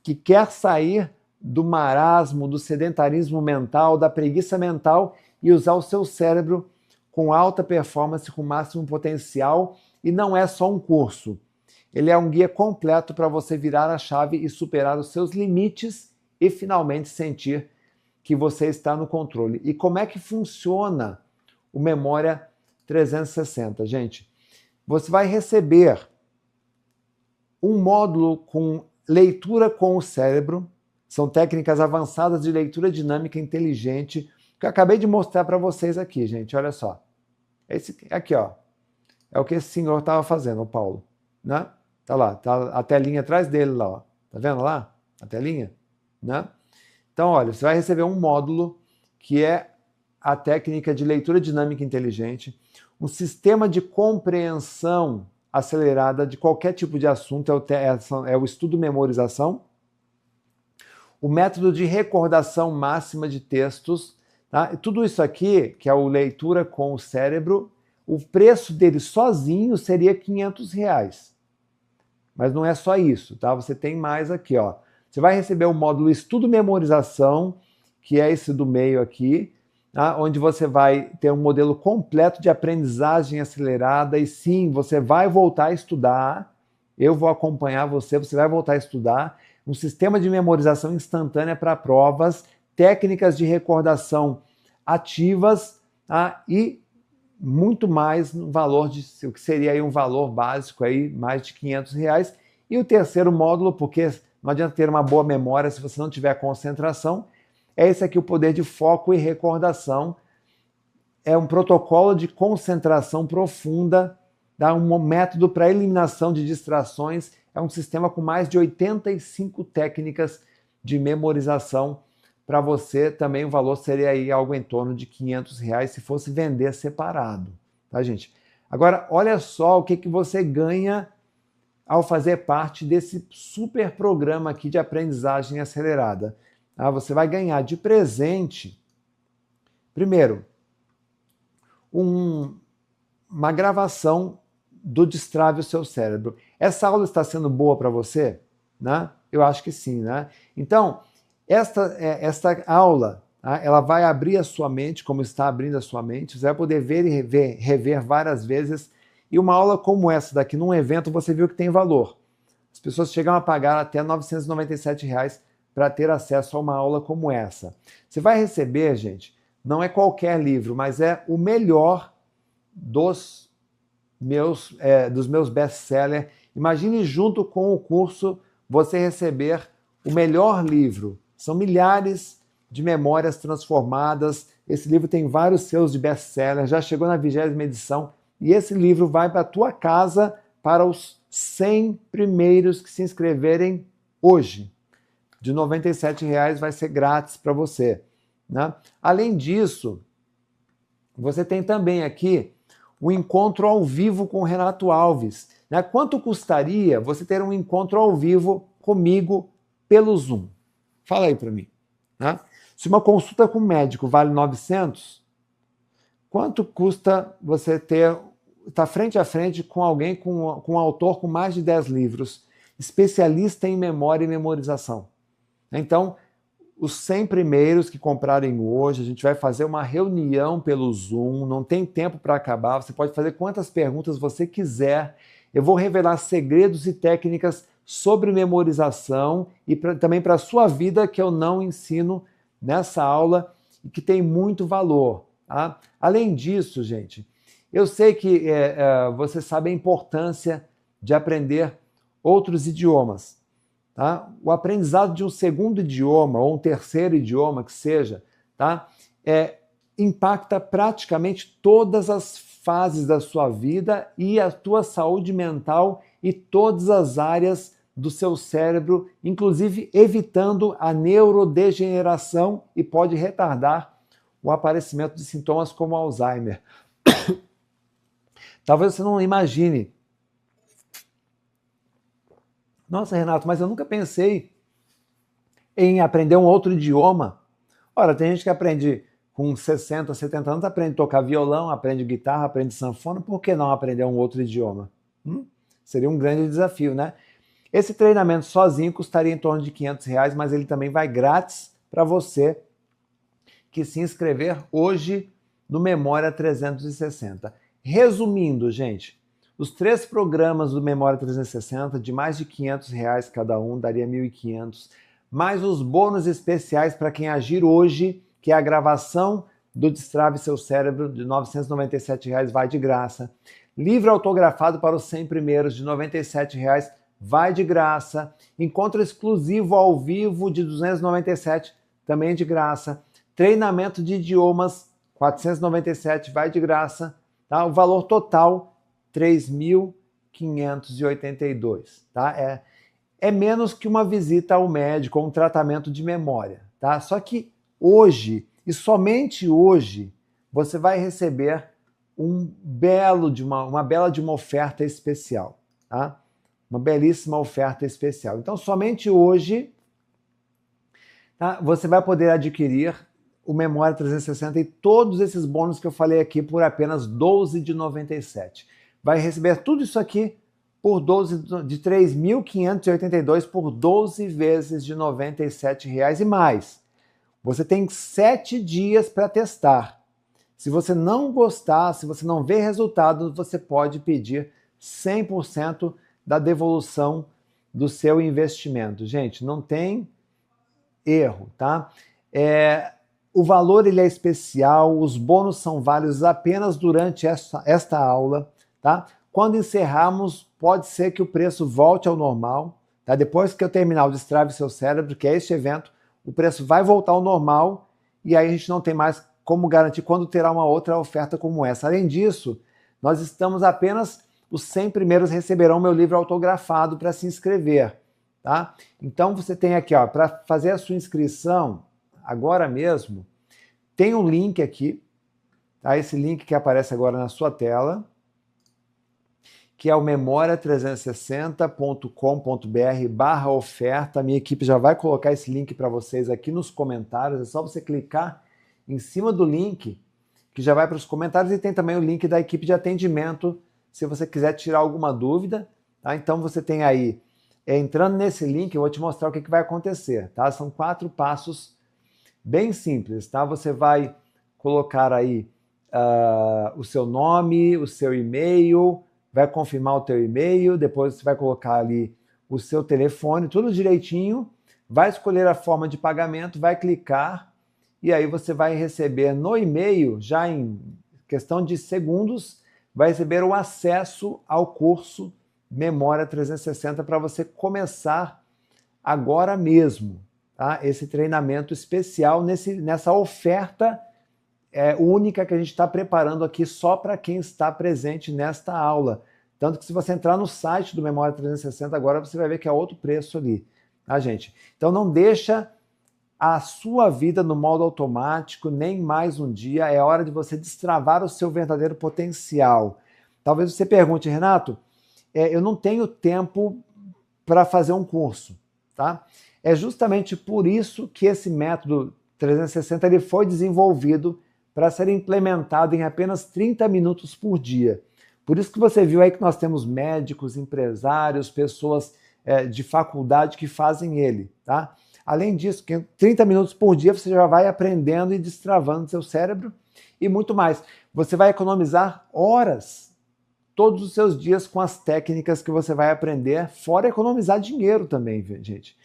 que quer sair do marasmo, do sedentarismo mental, da preguiça mental e usar o seu cérebro com alta performance, com máximo potencial. E não é só um curso. Ele é um guia completo para você virar a chave e superar os seus limites e finalmente sentir que você está no controle. E como é que funciona o Memória 360, gente? Você vai receber um módulo com leitura com o cérebro, são técnicas avançadas de leitura dinâmica inteligente, que eu acabei de mostrar para vocês aqui, gente, olha só. Esse aqui, ó, é o que esse senhor estava fazendo, o Paulo, né? Tá lá, tá a telinha atrás dele lá, ó. Tá vendo lá? A telinha, né? Então, olha, você vai receber um módulo que é a técnica de leitura dinâmica inteligente, um sistema de compreensão acelerada de qualquer tipo de assunto, é o estudo memorização, o método de recordação máxima de textos, tá? Tudo isso aqui, que é o leitura com o cérebro, o preço dele sozinho seria R$500. Mas não é só isso, tá? Você tem mais aqui, ó. Você vai receber o módulo Estudo Memorização, que é esse do meio aqui, tá? Onde você vai ter um modelo completo de aprendizagem acelerada e sim, você vai voltar a estudar, eu vou acompanhar você, você vai voltar a estudar, um sistema de memorização instantânea para provas, técnicas de recordação ativas, tá? E muito mais no valor de o que seria aí um valor básico aí, mais de R$500. E o terceiro módulo, porque não adianta ter uma boa memória se você não tiver concentração, é esse aqui, o poder de foco e recordação. É um protocolo de concentração profunda, dá um método para eliminação de distrações, é um sistema com mais de 85 técnicas de memorização. Para você também o valor seria aí algo em torno de R$500 se fosse vender separado, tá, gente? Agora, olha só o que você ganha ao fazer parte desse super programa aqui de aprendizagem acelerada. Tá? Você vai ganhar de presente, primeiro, uma gravação do Destrave o Seu Cérebro. Essa aula está sendo boa para você? Né? Eu acho que sim, né? Então, esta aula, tá? Ela vai abrir a sua mente, como está abrindo a sua mente, você vai poder ver e rever várias vezes, e uma aula como essa daqui, num evento, você viu que tem valor. As pessoas chegam a pagar até R$997 para ter acesso a uma aula como essa. Você vai receber, gente, não é qualquer livro, mas é o melhor dos meus best-sellers. Imagine junto com o curso você receber o melhor livro. São milhares de memórias transformadas. Esse livro tem vários selos de best-seller, já chegou na 20ª edição. E esse livro vai para a tua casa para os 100 primeiros que se inscreverem hoje. De R$97 vai ser grátis para você. Né? Além disso, Você tem também aqui o encontro ao vivo com o Renato Alves. Né? Quanto custaria você ter um encontro ao vivo comigo pelo Zoom? Fala aí para mim. Né? Se uma consulta com o médico vale 900, quanto custa você estar frente a frente com alguém, com um autor com mais de 10 livros, especialista em memória e memorização? Então, os 100 primeiros que comprarem hoje, a gente vai fazer uma reunião pelo Zoom, não tem tempo para acabar, você pode fazer quantas perguntas você quiser. Eu vou revelar segredos e técnicas sobre memorização e também para a sua vida que eu não ensino nessa aula e que tem muito valor. Tá? Além disso, gente, eu sei que você sabe a importância de aprender outros idiomas. Tá? O aprendizado de um segundo idioma ou um terceiro idioma que seja, tá? Impacta praticamente todas as fases da sua vida e a tua saúde mental e todas as áreas do seu cérebro, inclusive evitando a neurodegeneração e pode retardar o aparecimento de sintomas como Alzheimer. Talvez você não imagine. Nossa, Renato, mas eu nunca pensei em aprender um outro idioma. Ora, tem gente que aprende com 60, 70 anos, aprende a tocar violão, aprende guitarra, aprende sanfona, por que não aprender um outro idioma? Seria um grande desafio, né? Esse treinamento sozinho custaria em torno de R$500, mas ele também vai grátis para você que se inscrever hoje no Memória 360. Resumindo, gente, os 3 programas do Memória 360, de mais de R$500 cada um, daria 1.500, mais os bônus especiais para quem agir hoje, que é a gravação do Destrave Seu Cérebro, de R$997, vai de graça. Livro autografado para os 100 primeiros, de R$97, vai de graça. Encontro exclusivo ao vivo, de R$297, também de graça. Treinamento de idiomas, R$497, vai de graça. Tá? O valor total, R$3.582, tá? É menos que uma visita ao médico ou um tratamento de memória, tá? Só que hoje, e somente hoje, você vai receber uma bela de uma oferta especial, tá? Uma belíssima oferta especial. Então, somente hoje, tá? Você vai poder adquirir o Memória 360 e todos esses bônus que eu falei aqui por apenas R$12,97. Vai receber tudo isso aqui por de R$3.582 por 12 vezes de R$97 e mais. Você tem 7 dias para testar. Se você não gostar, se você não ver resultado, você pode pedir 100% da devolução do seu investimento. Gente, não tem erro, tá? O valor ele é especial, os bônus são válidos apenas durante esta aula, tá? Quando encerrarmos, pode ser que o preço volte ao normal, tá? Depois que eu terminar o Destrave Seu Cérebro, que é este evento, o preço vai voltar ao normal e aí a gente não tem mais como garantir quando terá uma outra oferta como essa. Além disso, nós estamos apenas, os 100 primeiros receberão meu livro autografado para se inscrever, tá? Então você tem aqui, ó, para fazer a sua inscrição, agora mesmo, tem um link aqui, tá? Esse link que aparece agora na sua tela, que é o memoria360.com.br/oferta. Minha equipe já vai colocar esse link para vocês aqui nos comentários. É só você clicar em cima do link, que já vai para os comentários, e tem também o link da equipe de atendimento, se você quiser tirar alguma dúvida. Tá? Então você tem aí, entrando nesse link, eu vou te mostrar o que vai acontecer. Tá? São 4 passos bem simples. Tá? Você vai colocar aí o seu nome, o seu e-mail, vai confirmar o teu e-mail, depois você vai colocar ali o seu telefone, tudo direitinho, vai escolher a forma de pagamento, vai clicar e aí você vai receber no e-mail, já em questão de segundos, vai receber o acesso ao curso Memória 360 para você começar agora mesmo, tá? Esse treinamento especial nessa oferta única que a gente está preparando aqui só para quem está presente nesta aula. Tanto que se você entrar no site do Memória 360 agora, você vai ver que é outro preço ali, tá, gente? Então não deixa a sua vida no modo automático, nem mais um dia. É hora de você destravar o seu verdadeiro potencial. Talvez você pergunte, Renato, eu não tenho tempo para fazer um curso, tá? É justamente por isso que esse método 360 ele foi desenvolvido para ser implementado em apenas 30 minutos por dia. Por isso que você viu aí que nós temos médicos, empresários, pessoas de faculdade que fazem ele, tá? Além disso, 30 minutos por dia você já vai aprendendo e destravando seu cérebro e muito mais. Você vai economizar horas todos os seus dias com as técnicas que você vai aprender, fora economizar dinheiro também, gente.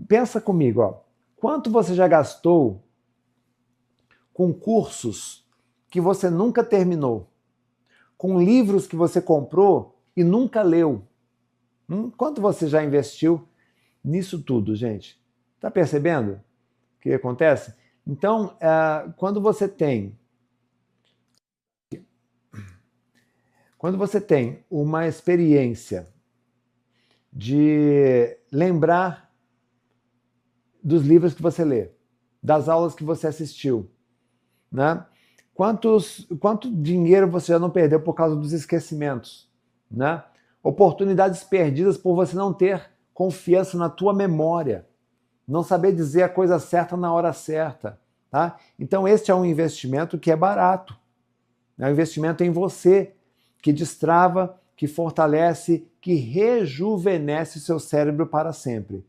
Pensa comigo, ó, quanto você já gastou com cursos que você nunca terminou, com livros que você comprou e nunca leu? Quanto você já investiu nisso tudo, gente? Tá percebendo o que acontece? Então, quando você tem uma experiência de lembrar dos livros que você lê, das aulas que você assistiu, né? Quanto dinheiro você já não perdeu por causa dos esquecimentos, né? Oportunidades perdidas por você não ter confiança na tua memória, não saber dizer a coisa certa na hora certa, tá? Então este é um investimento que é barato, é um investimento em você, que destrava, que fortalece, que rejuvenesce o seu cérebro para sempre.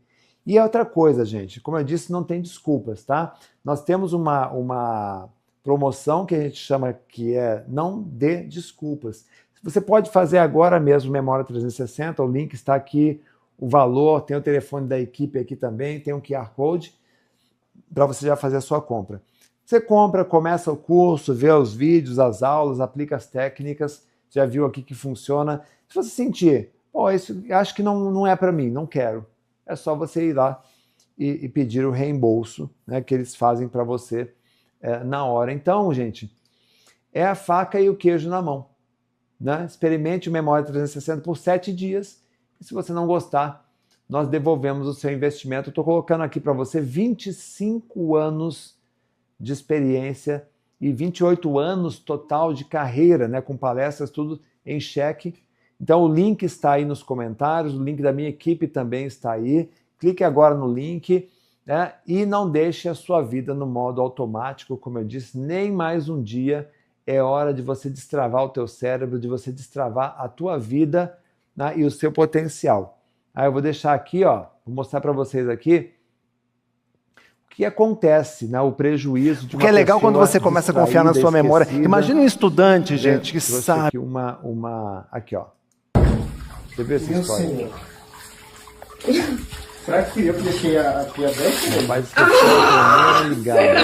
E outra coisa, gente, como eu disse, não tem desculpas, tá? Nós temos uma promoção que a gente chama que é Não Dê Desculpas. Você pode fazer agora mesmo Memória 360, o link está aqui, o valor, tem o telefone da equipe aqui também, tem um QR Code para você já fazer a sua compra. Você compra, começa o curso, vê os vídeos, as aulas, aplica as técnicas, já viu aqui que funciona. Se você sentir, isso acho que não é para mim, não quero, é só você ir lá e pedir o reembolso, né, que eles fazem para você na hora. Então, gente, é a faca e o queijo na mão, né? Experimente o Memória 360 por 7 dias e se você não gostar, nós devolvemos o seu investimento. Estou colocando aqui para você 25 anos de experiência e 28 anos total de carreira, né, com palestras, tudo em xeque. Então o link está aí nos comentários, o link da minha equipe também está aí. Clique agora no link, né, e não deixe a sua vida no modo automático, como eu disse, nem mais um dia. É hora de você destravar o teu cérebro, de você destravar a tua vida, né, e o seu potencial. Aí eu vou deixar aqui, ó, vou mostrar para vocês aqui o que acontece, né, o prejuízo de uma pessoa. O que é legal quando você começa a confiar na sua memória. Imagina um estudante, gente, que sabe. Aqui aqui, ó. Você vê essa história? Será que eu deixei a pia aberta? Mas esqueceu a torneira ligada.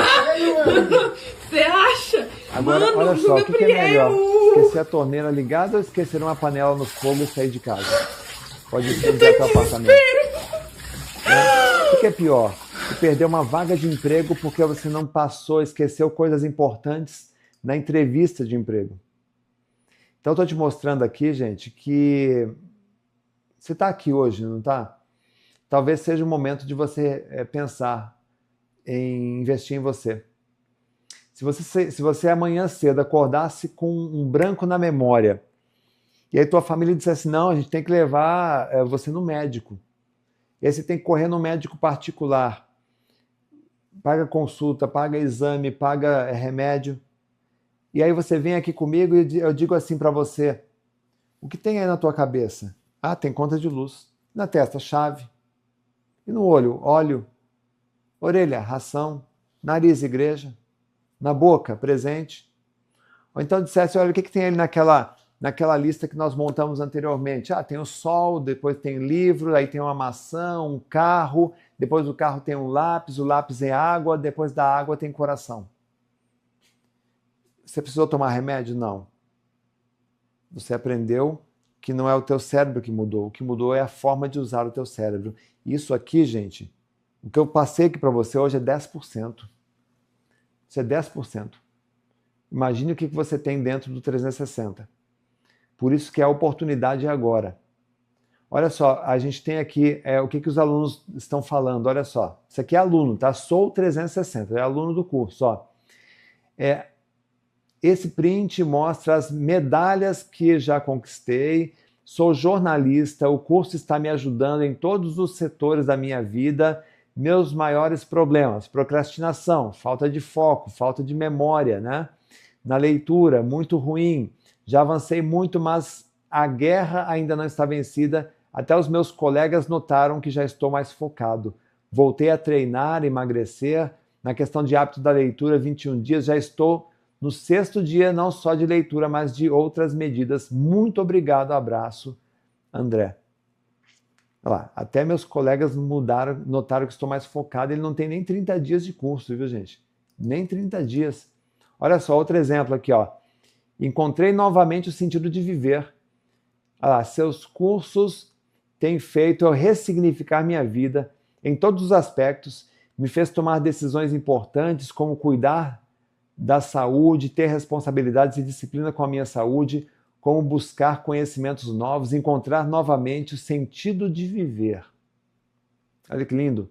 Você acha? Agora, mano, olha só, o que é melhor? Esquecer a torneira ligada ou esquecer uma panela no fogo e sair de casa? Pode incendiar teu apartamento. O que é pior? Você perder uma vaga de emprego porque você não passou, esqueceu coisas importantes na entrevista de emprego. Então, eu estou te mostrando aqui, gente, que você está aqui hoje, não está? Talvez seja o momento de você pensar em investir em você. Se você amanhã cedo acordasse com um branco na memória, e aí tua família dissesse, não, a gente tem que levar você no médico. E aí você tem que correr no médico particular. Paga consulta, paga exame, paga remédio. E aí você vem aqui comigo e eu digo assim para você, o que tem aí na tua cabeça? Ah, tem conta de luz. Na testa, chave. E no olho, óleo. Orelha, ração. Nariz, igreja. Na boca, presente. Ou então dissesse, olha, o que tem ali naquela lista que nós montamos anteriormente? Ah, tem o sol, depois tem livro, aí tem uma maçã, um carro, depois do carro tem um lápis, o lápis é água, depois da água tem coração. Você precisou tomar remédio? Não. Você aprendeu que não é o teu cérebro que mudou, o que mudou é a forma de usar o teu cérebro. Isso aqui, gente, o que eu passei aqui para você hoje é 10%. Isso é 10%. Imagine o que você tem dentro do 360. Por isso que a oportunidade é agora. Olha só, a gente tem aqui o que os alunos estão falando. Olha só, isso aqui é aluno, tá? Sou 360, é aluno do curso, ó. Esse print mostra as medalhas que já conquistei. Sou jornalista, o curso está me ajudando em todos os setores da minha vida. Meus maiores problemas: procrastinação, falta de foco, falta de memória, né? Na leitura, muito ruim. Já avancei muito, mas a guerra ainda não está vencida. Até os meus colegas notaram que já estou mais focado. Voltei a treinar, emagrecer. Na questão de hábito da leitura, 21 dias, já estou no 6º dia, não só de leitura, mas de outras medidas. Muito obrigado, abraço, André. Olha lá, até meus colegas notaram que estou mais focado. Ele não tem nem 30 dias de curso, viu, gente? Nem 30 dias. Olha só, outro exemplo aqui, ó. Encontrei novamente o sentido de viver. Olha lá, seus cursos têm feito eu ressignificar minha vida em todos os aspectos, me fez tomar decisões importantes, como cuidar da saúde, ter responsabilidades e disciplina com a minha saúde, como buscar conhecimentos novos, encontrar novamente o sentido de viver. Olha que lindo.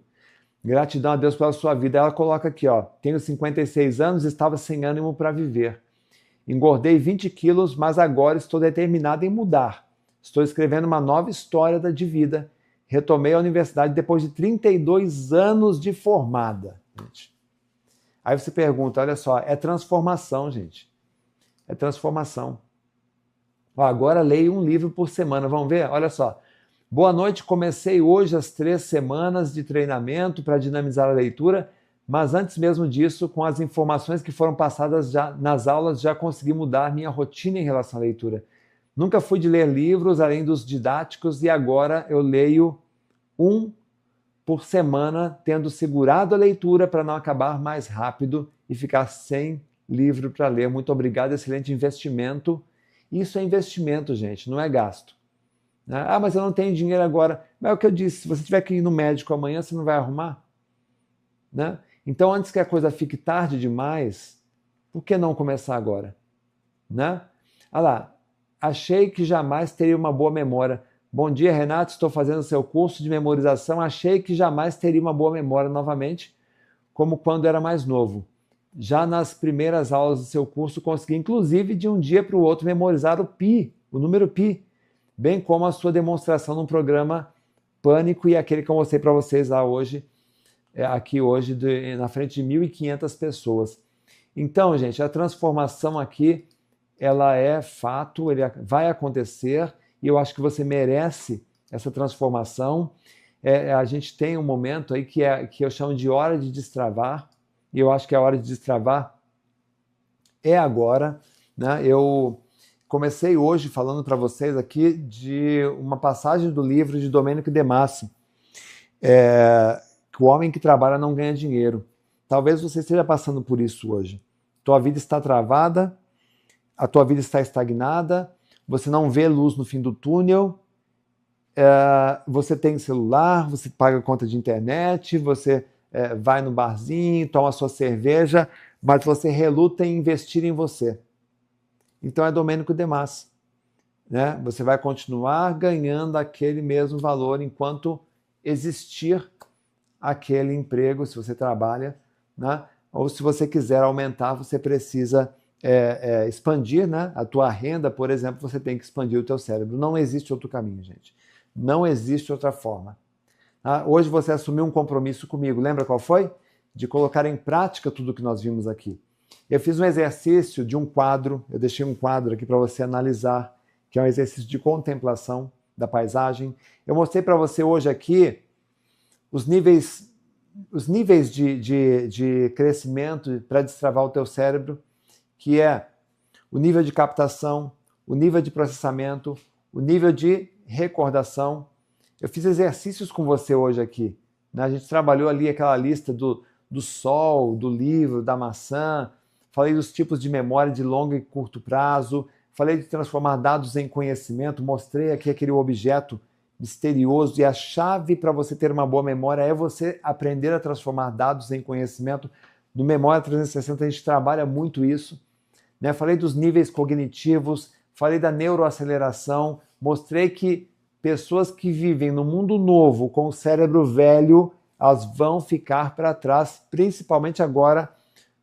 Gratidão a Deus pela sua vida. Ela coloca aqui, ó, tenho 56 anos e estava sem ânimo para viver. Engordei 20 quilos, mas agora estou determinada em mudar. Estou escrevendo uma nova história de vida. Retomei a universidade depois de 32 anos de formada. Gente. Aí você pergunta, olha só, é transformação, gente. É transformação. Ó, agora leio um livro por semana, vamos ver? Olha só. Boa noite, comecei hoje as 3 semanas de treinamento para dinamizar a leitura, mas antes mesmo disso, com as informações que foram passadas nas aulas, já consegui mudar minha rotina em relação à leitura. Nunca fui de ler livros, além dos didáticos, e agora eu leio um por semana, tendo segurado a leitura para não acabar mais rápido e ficar sem livro para ler. Muito obrigado, excelente investimento. Isso é investimento, gente, não é gasto. Ah, mas eu não tenho dinheiro agora. Mas é o que eu disse, se você tiver que ir no médico amanhã, você não vai arrumar? Né? Então, antes que a coisa fique tarde demais, por que não começar agora? Né? Olha lá, achei que jamais teria uma boa memória. Bom dia, Renato, estou fazendo seu curso de memorização. Achei que jamais teria uma boa memória novamente, como quando era mais novo. Já nas primeiras aulas do seu curso, consegui, inclusive, de um dia para o outro, memorizar o pi, o número pi, bem como a sua demonstração no programa Pânico e aquele que eu mostrei para vocês lá hoje, aqui hoje, na frente de 1.500 pessoas. Então, gente, a transformação aqui, ela é fato, ele vai acontecer, e eu acho que você merece essa transformação. A gente tem um momento aí que eu chamo de hora de destravar, e eu acho que a hora de destravar é agora, né? Eu comecei hoje falando para vocês aqui de uma passagem do livro de Domênico de Masi, que o homem que trabalha não ganha dinheiro. Talvez você esteja passando por isso hoje. Tua vida está travada, a tua vida está estagnada, você não vê luz no fim do túnel, você tem celular, você paga conta de internet, você vai no barzinho, toma sua cerveja, mas você reluta em investir em você. Então é Domênico de Masi, né? Você vai continuar ganhando aquele mesmo valor enquanto existir aquele emprego, se você trabalha, né? Ou se você quiser aumentar, você precisa expandir, né? A tua renda, por exemplo, você tem que expandir o teu cérebro. Não existe outro caminho, gente. Não existe outra forma. Hoje você assumiu um compromisso comigo. Lembra qual foi? De colocar em prática tudo que nós vimos aqui. Eu fiz um exercício de um quadro, eu deixei um quadro aqui para você analisar, que é um exercício de contemplação da paisagem. Eu mostrei para você hoje aqui os níveis de crescimento para destravar o teu cérebro, que é o nível de captação, o nível de processamento, o nível de recordação. Eu fiz exercícios com você hoje aqui, né? A gente trabalhou ali aquela lista do sol, do livro, da maçã, falei dos tipos de memória de longo e curto prazo, falei de transformar dados em conhecimento, mostrei aqui aquele objeto misterioso, e a chave para você ter uma boa memória é você aprender a transformar dados em conhecimento. No Memória 360 a gente trabalha muito isso, né? Falei dos níveis cognitivos, falei da neuroaceleração, mostrei que pessoas que vivem no mundo novo com o cérebro velho, elas vão ficar para trás, principalmente agora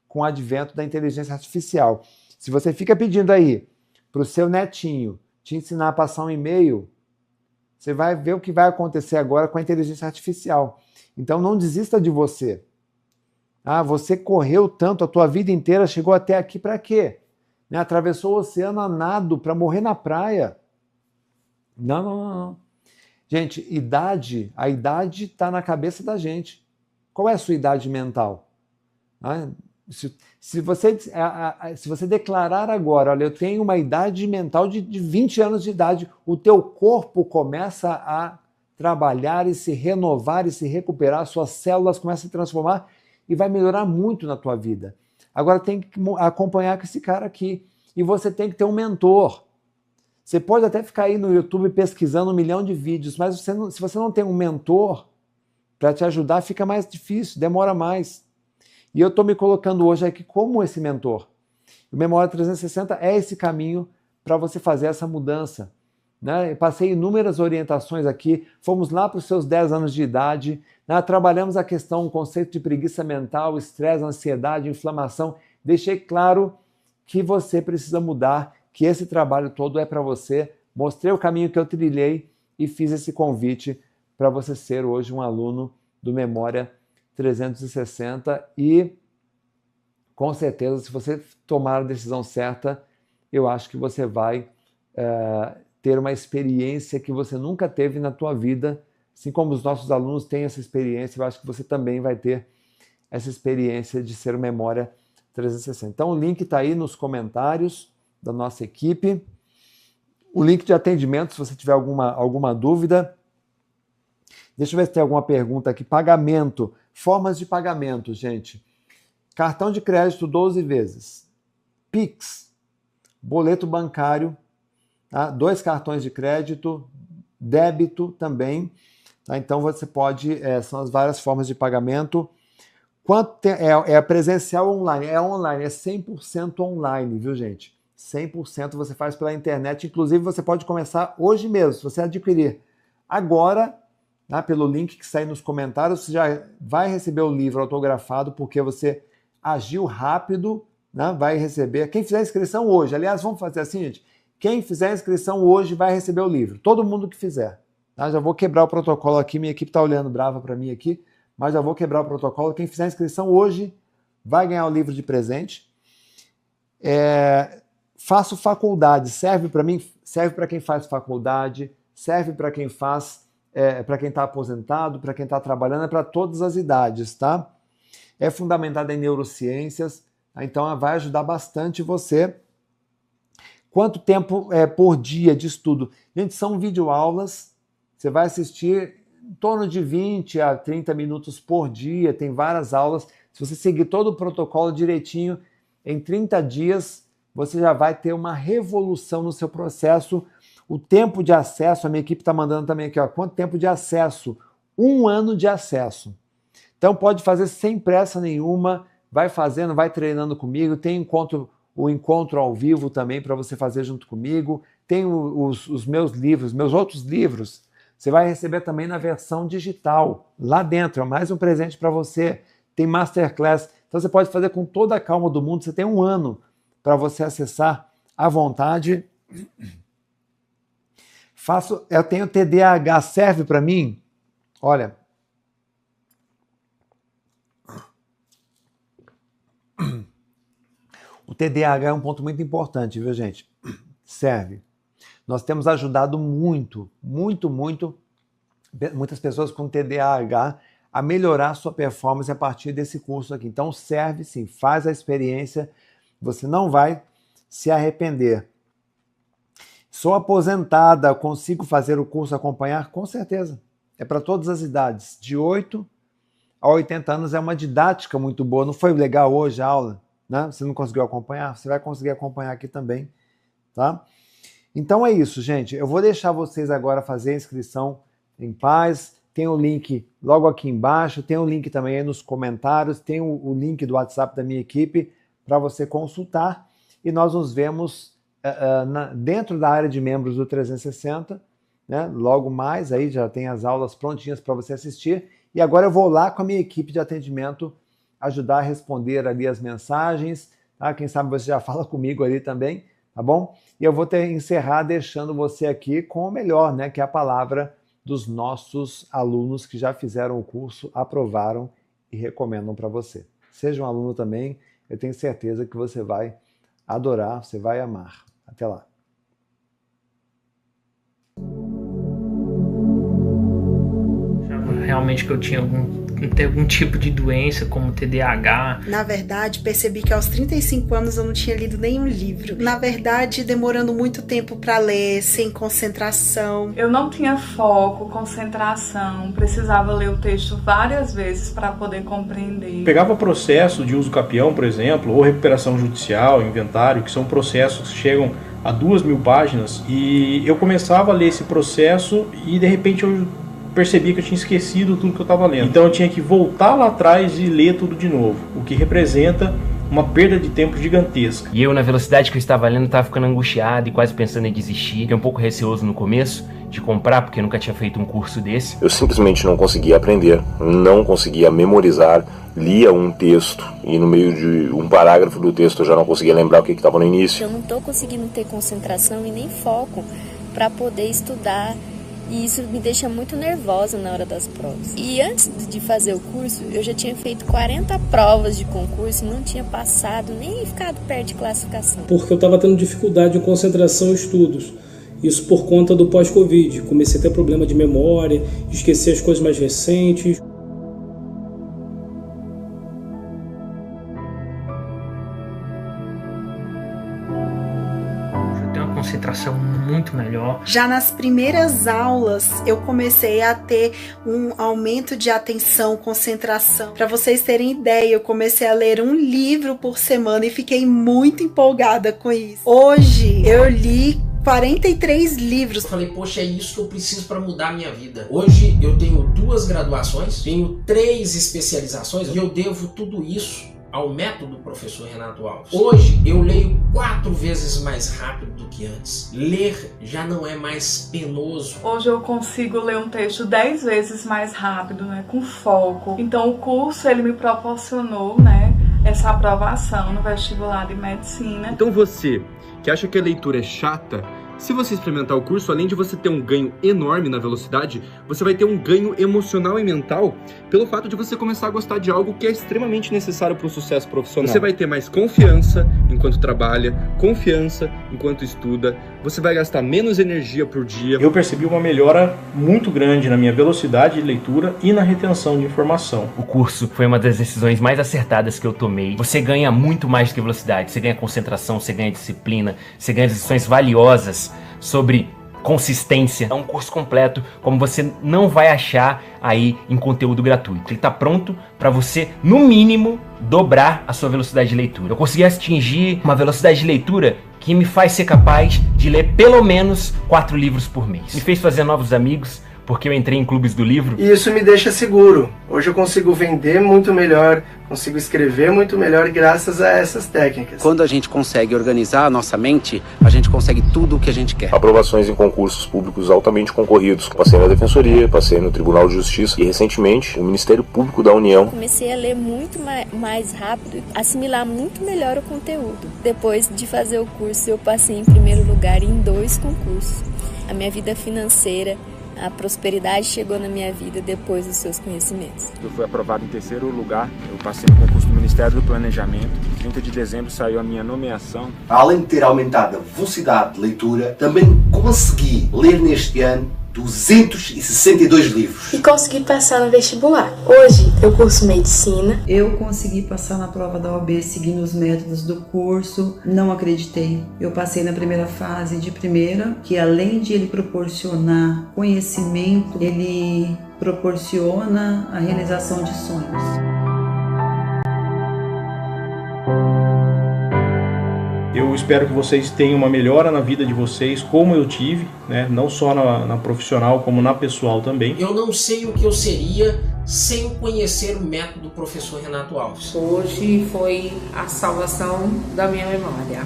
com o advento da inteligência artificial. Se você fica pedindo aí para o seu netinho te ensinar a passar um e-mail, você vai ver o que vai acontecer agora com a inteligência artificial. Então não desista de você. Você correu tanto a tua vida inteira, chegou até aqui para quê? Atravessou o oceano a nado para morrer na praia. Não. Gente, a idade está na cabeça da gente. Qual é a sua idade mental? Se você declarar agora, olha, eu tenho uma idade mental de 20 anos de idade, o teu corpo começa a trabalhar e se renovar e se recuperar, suas células começam a se transformar e vai melhorar muito na tua vida. Agora tem que acompanhar com esse cara aqui. E você tem que ter um mentor. Você pode até ficar aí no YouTube pesquisando 1 milhão de vídeos, mas se você não tem um mentor para te ajudar, fica mais difícil, demora mais. E eu estou me colocando hoje aqui como esse mentor. O Memória 360 é esse caminho para você fazer essa mudança. Eu passei inúmeras orientações aqui, fomos lá para os seus 10 anos de idade, trabalhamos a questão, o conceito de preguiça mental, estresse, ansiedade, inflamação. Deixei claro que você precisa mudar, que esse trabalho todo é para você. Mostrei o caminho que eu trilhei e fiz esse convite para você ser hoje um aluno do Memória 360 e, com certeza, se você tomar a decisão certa, eu acho que você vai ter uma experiência que você nunca teve na tua vida, assim como os nossos alunos têm essa experiência, eu acho que você também vai ter essa experiência de ser o Memória 360. Então o link está aí nos comentários da nossa equipe. O link de atendimento, se você tiver alguma dúvida. Deixa eu ver se tem alguma pergunta aqui. Pagamento. Formas de pagamento, gente. Cartão de crédito 12 vezes. Pix. Boleto bancário. 2 cartões de crédito. Débito também. Então você pode... são as várias formas de pagamento. É presencial ou online? É online, é 100% online, viu, gente? 100% você faz pela internet. Inclusive, você pode começar hoje mesmo. Se você adquirir agora, pelo link que sai nos comentários, você já vai receber o livro autografado, porque você agiu rápido, vai receber. Quem fizer a inscrição hoje, aliás, vamos fazer assim, gente? Quem fizer a inscrição hoje vai receber o livro. Todo mundo que fizer. Já vou quebrar o protocolo aqui, minha equipe está olhando brava para mim aqui, mas já vou quebrar o protocolo. Quem fizer a inscrição hoje vai ganhar o livro de presente. Faço faculdade, serve para mim? Serve para quem faz faculdade, serve para quem faz, para quem está aposentado, para quem está trabalhando, é para todas as idades, tá? É fundamentada em neurociências, então vai ajudar bastante você. Quanto tempo por dia de estudo? Gente, são videoaulas, você vai assistir em torno de 20 a 30 minutos por dia, tem várias aulas. Se você seguir todo o protocolo direitinho, em 30 dias você já vai ter uma revolução no seu processo. O tempo de acesso, a minha equipe está mandando também aqui, quanto tempo de acesso? 1 ano de acesso. Então pode fazer sem pressa nenhuma, vai fazendo, vai treinando comigo, tem o encontro ao vivo também para você fazer junto comigo, tem os meus livros, meus outros livros, você vai receber também na versão digital, lá dentro, é mais um presente para você, tem Masterclass, então você pode fazer com toda a calma do mundo, você tem 1 ano para você acessar à vontade. Eu tenho TDAH, serve para mim? Olha, o TDAH é um ponto muito importante, viu, gente? Serve. Nós temos ajudado muitas pessoas com TDAH a melhorar sua performance a partir desse curso aqui. Então serve sim, faz a experiência, você não vai se arrepender. Sou aposentada, consigo fazer o curso acompanhar? Com certeza. É para todas as idades. De 8 a 80 anos é uma didática muito boa. Não foi legal hoje a aula? Você não conseguiu acompanhar? Você vai conseguir acompanhar aqui também. Tá? Então é isso, gente. Eu vou deixar vocês agora fazer a inscrição em paz. Tem o link logo aqui embaixo. Tem o link também aí nos comentários. Tem o link do WhatsApp da minha equipe para você consultar. E nós nos vemos dentro da área de membros do 360, né? Logo mais, aí já tem as aulas prontinhas para você assistir. E agora eu vou lá com a minha equipe de atendimento ajudar a responder ali as mensagens, tá? Quem sabe você já fala comigo ali também, tá bom? E eu vou encerrar deixando você aqui com o melhor, né? Que é a palavra dos nossos alunos que já fizeram o curso, aprovaram e recomendam para você. Seja um aluno também, eu tenho certeza que você vai adorar, você vai amar. Até lá. Realmente que eu tinha algum tipo de doença, como TDAH. Na verdade, percebi que aos 35 anos eu não tinha lido nenhum livro. Na verdade, demorando muito tempo para ler, sem concentração. Eu não tinha foco, concentração, precisava ler o texto várias vezes para poder compreender. Pegava processo de uso capião, por exemplo, ou recuperação judicial, inventário, que são processos que chegam a 2.000 páginas, e eu começava a ler esse processo e de repente eu percebi que eu tinha esquecido tudo que eu estava lendo. Então eu tinha que voltar lá atrás e ler tudo de novo, o que representa uma perda de tempo gigantesca. E eu, na velocidade que eu estava lendo, estava ficando angustiado e quase pensando em desistir. Fiquei um pouco receoso no começo de comprar, porque eu nunca tinha feito um curso desse. Eu simplesmente não conseguia aprender, não conseguia memorizar, lia um texto e no meio de um parágrafo do texto eu já não conseguia lembrar o que estava no início. Eu não estou conseguindo ter concentração e nem foco para poder estudar. E isso me deixa muito nervosa na hora das provas. E antes de fazer o curso, eu já tinha feito 40 provas de concurso e não tinha passado, nem ficado perto de classificação. Porque eu estava tendo dificuldade de concentração e estudos. Isso por conta do pós-Covid. Comecei a ter problema de memória, esquecer as coisas mais recentes. Concentração muito melhor. Já nas primeiras aulas eu comecei a ter um aumento de atenção, concentração. Para vocês terem ideia, eu comecei a ler um livro por semana e fiquei muito empolgada com isso. Hoje eu li 43 livros. Eu falei, poxa, é isso que eu preciso para mudar a minha vida. Hoje eu tenho 2 graduações, tenho 3 especializações e eu devo tudo isso ao método professor Renato Alves. Hoje eu leio 4 vezes mais rápido do que antes. Ler já não é mais penoso. Hoje eu consigo ler um texto 10 vezes mais rápido, né, com foco. Então o curso ele me proporcionou, né, essa aprovação no vestibular de medicina. Então você que acha que a leitura é chata, se você experimentar o curso, além de você ter um ganho enorme na velocidade, você vai ter um ganho emocional e mental pelo fato de você começar a gostar de algo que é extremamente necessário para o sucesso profissional. Você vai ter mais confiança enquanto trabalha, confiança enquanto estuda, você vai gastar menos energia por dia. Eu percebi uma melhora muito grande na minha velocidade de leitura e na retenção de informação. O curso foi uma das decisões mais acertadas que eu tomei. Você ganha muito mais do que velocidade, você ganha concentração, você ganha disciplina, você ganha decisões valiosas sobre consistência. É um curso completo, como você não vai achar aí em conteúdo gratuito. Ele está pronto para você, no mínimo, dobrar a sua velocidade de leitura. Eu consegui atingir uma velocidade de leitura que me faz ser capaz de ler pelo menos 4 livros por mês. Me fez fazer novos amigos, porque eu entrei em clubes do livro. E isso me deixa seguro. Hoje eu consigo vender muito melhor, consigo escrever muito melhor graças a essas técnicas. Quando a gente consegue organizar a nossa mente, a gente consegue tudo o que a gente quer. Aprovações em concursos públicos altamente concorridos. Passei na Defensoria, passei no Tribunal de Justiça e recentemente o Ministério Público da União. Comecei a ler muito mais rápido e assimilar muito melhor o conteúdo. Depois de fazer o curso, eu passei em primeiro lugar em 2 concursos. A minha vida financeira, a prosperidade chegou na minha vida depois dos seus conhecimentos. Eu fui aprovado em 3º lugar, eu passei no concurso do Ministério do Planejamento. Em 30 de dezembro saiu a minha nomeação. Além de ter aumentado a velocidade de leitura, também consegui ler neste ano 262 livros. E consegui passar no vestibular. Hoje eu curso medicina. Eu consegui passar na prova da OAB seguindo os métodos do curso. Não acreditei. Eu passei na primeira fase de primeira, que além de ele proporcionar conhecimento, ele proporciona a realização de sonhos. Eu espero que vocês tenham uma melhora na vida de vocês, como eu tive, né? Não só na profissional, como na pessoal também. Eu não sei o que eu seria sem conhecer o método professor Renato Alves. Hoje foi a salvação da minha memória.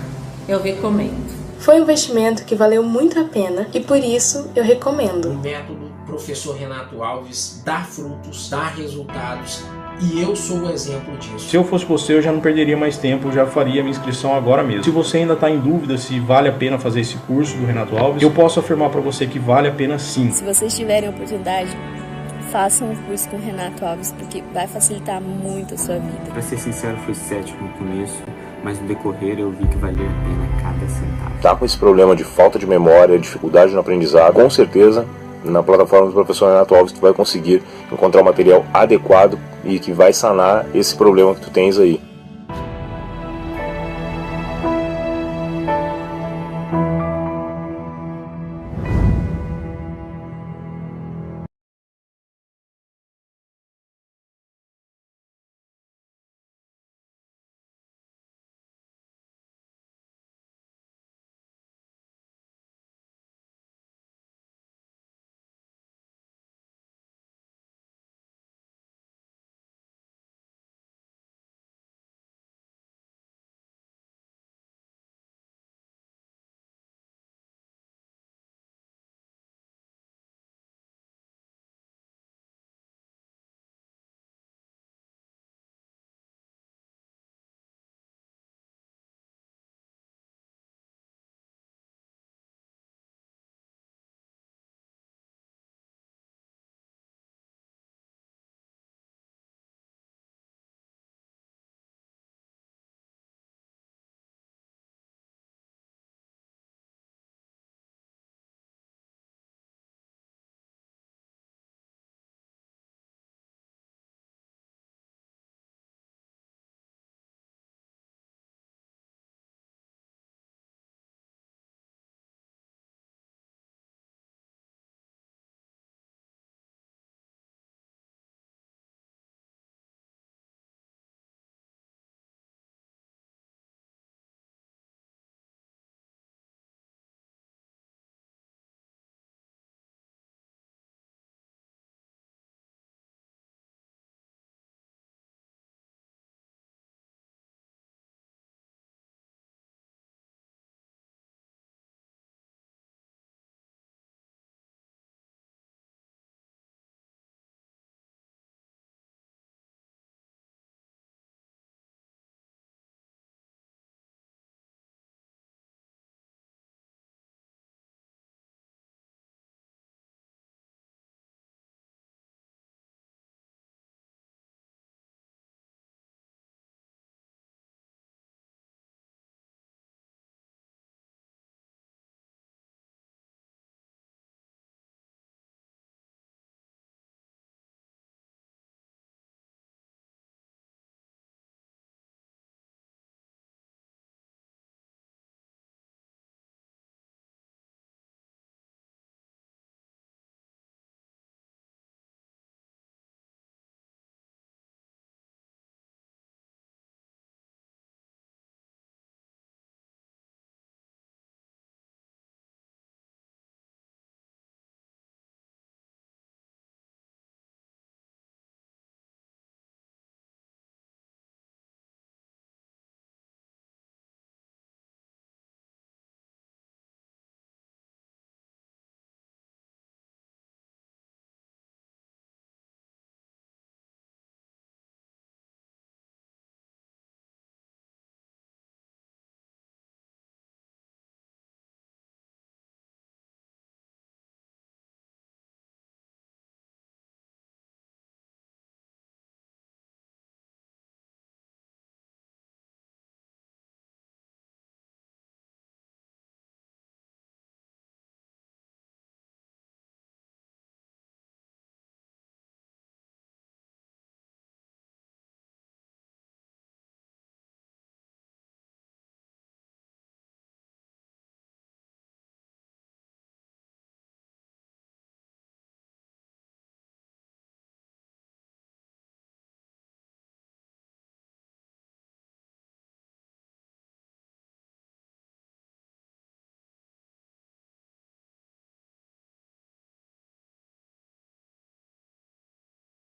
Eu recomendo. Foi um investimento que valeu muito a pena e por isso eu recomendo. O método Professor Renato Alves dá frutos, dá resultados e eu sou o exemplo disso. Se eu fosse você, eu já não perderia mais tempo, eu já faria minha inscrição agora mesmo. Se você ainda está em dúvida se vale a pena fazer esse curso do Renato Alves, eu posso afirmar para você que vale a pena sim. Se vocês tiverem a oportunidade, façam um curso com o Renato Alves, porque vai facilitar muito a sua vida. Para ser sincero, fui cético no começo, mas no decorrer eu vi que valia a pena cada centavo. Tá com esse problema de falta de memória, dificuldade no aprendizado, com certeza na plataforma do professor Renato Alves tu vai conseguir encontrar o material adequado e que vai sanar esse problema que tu tens aí.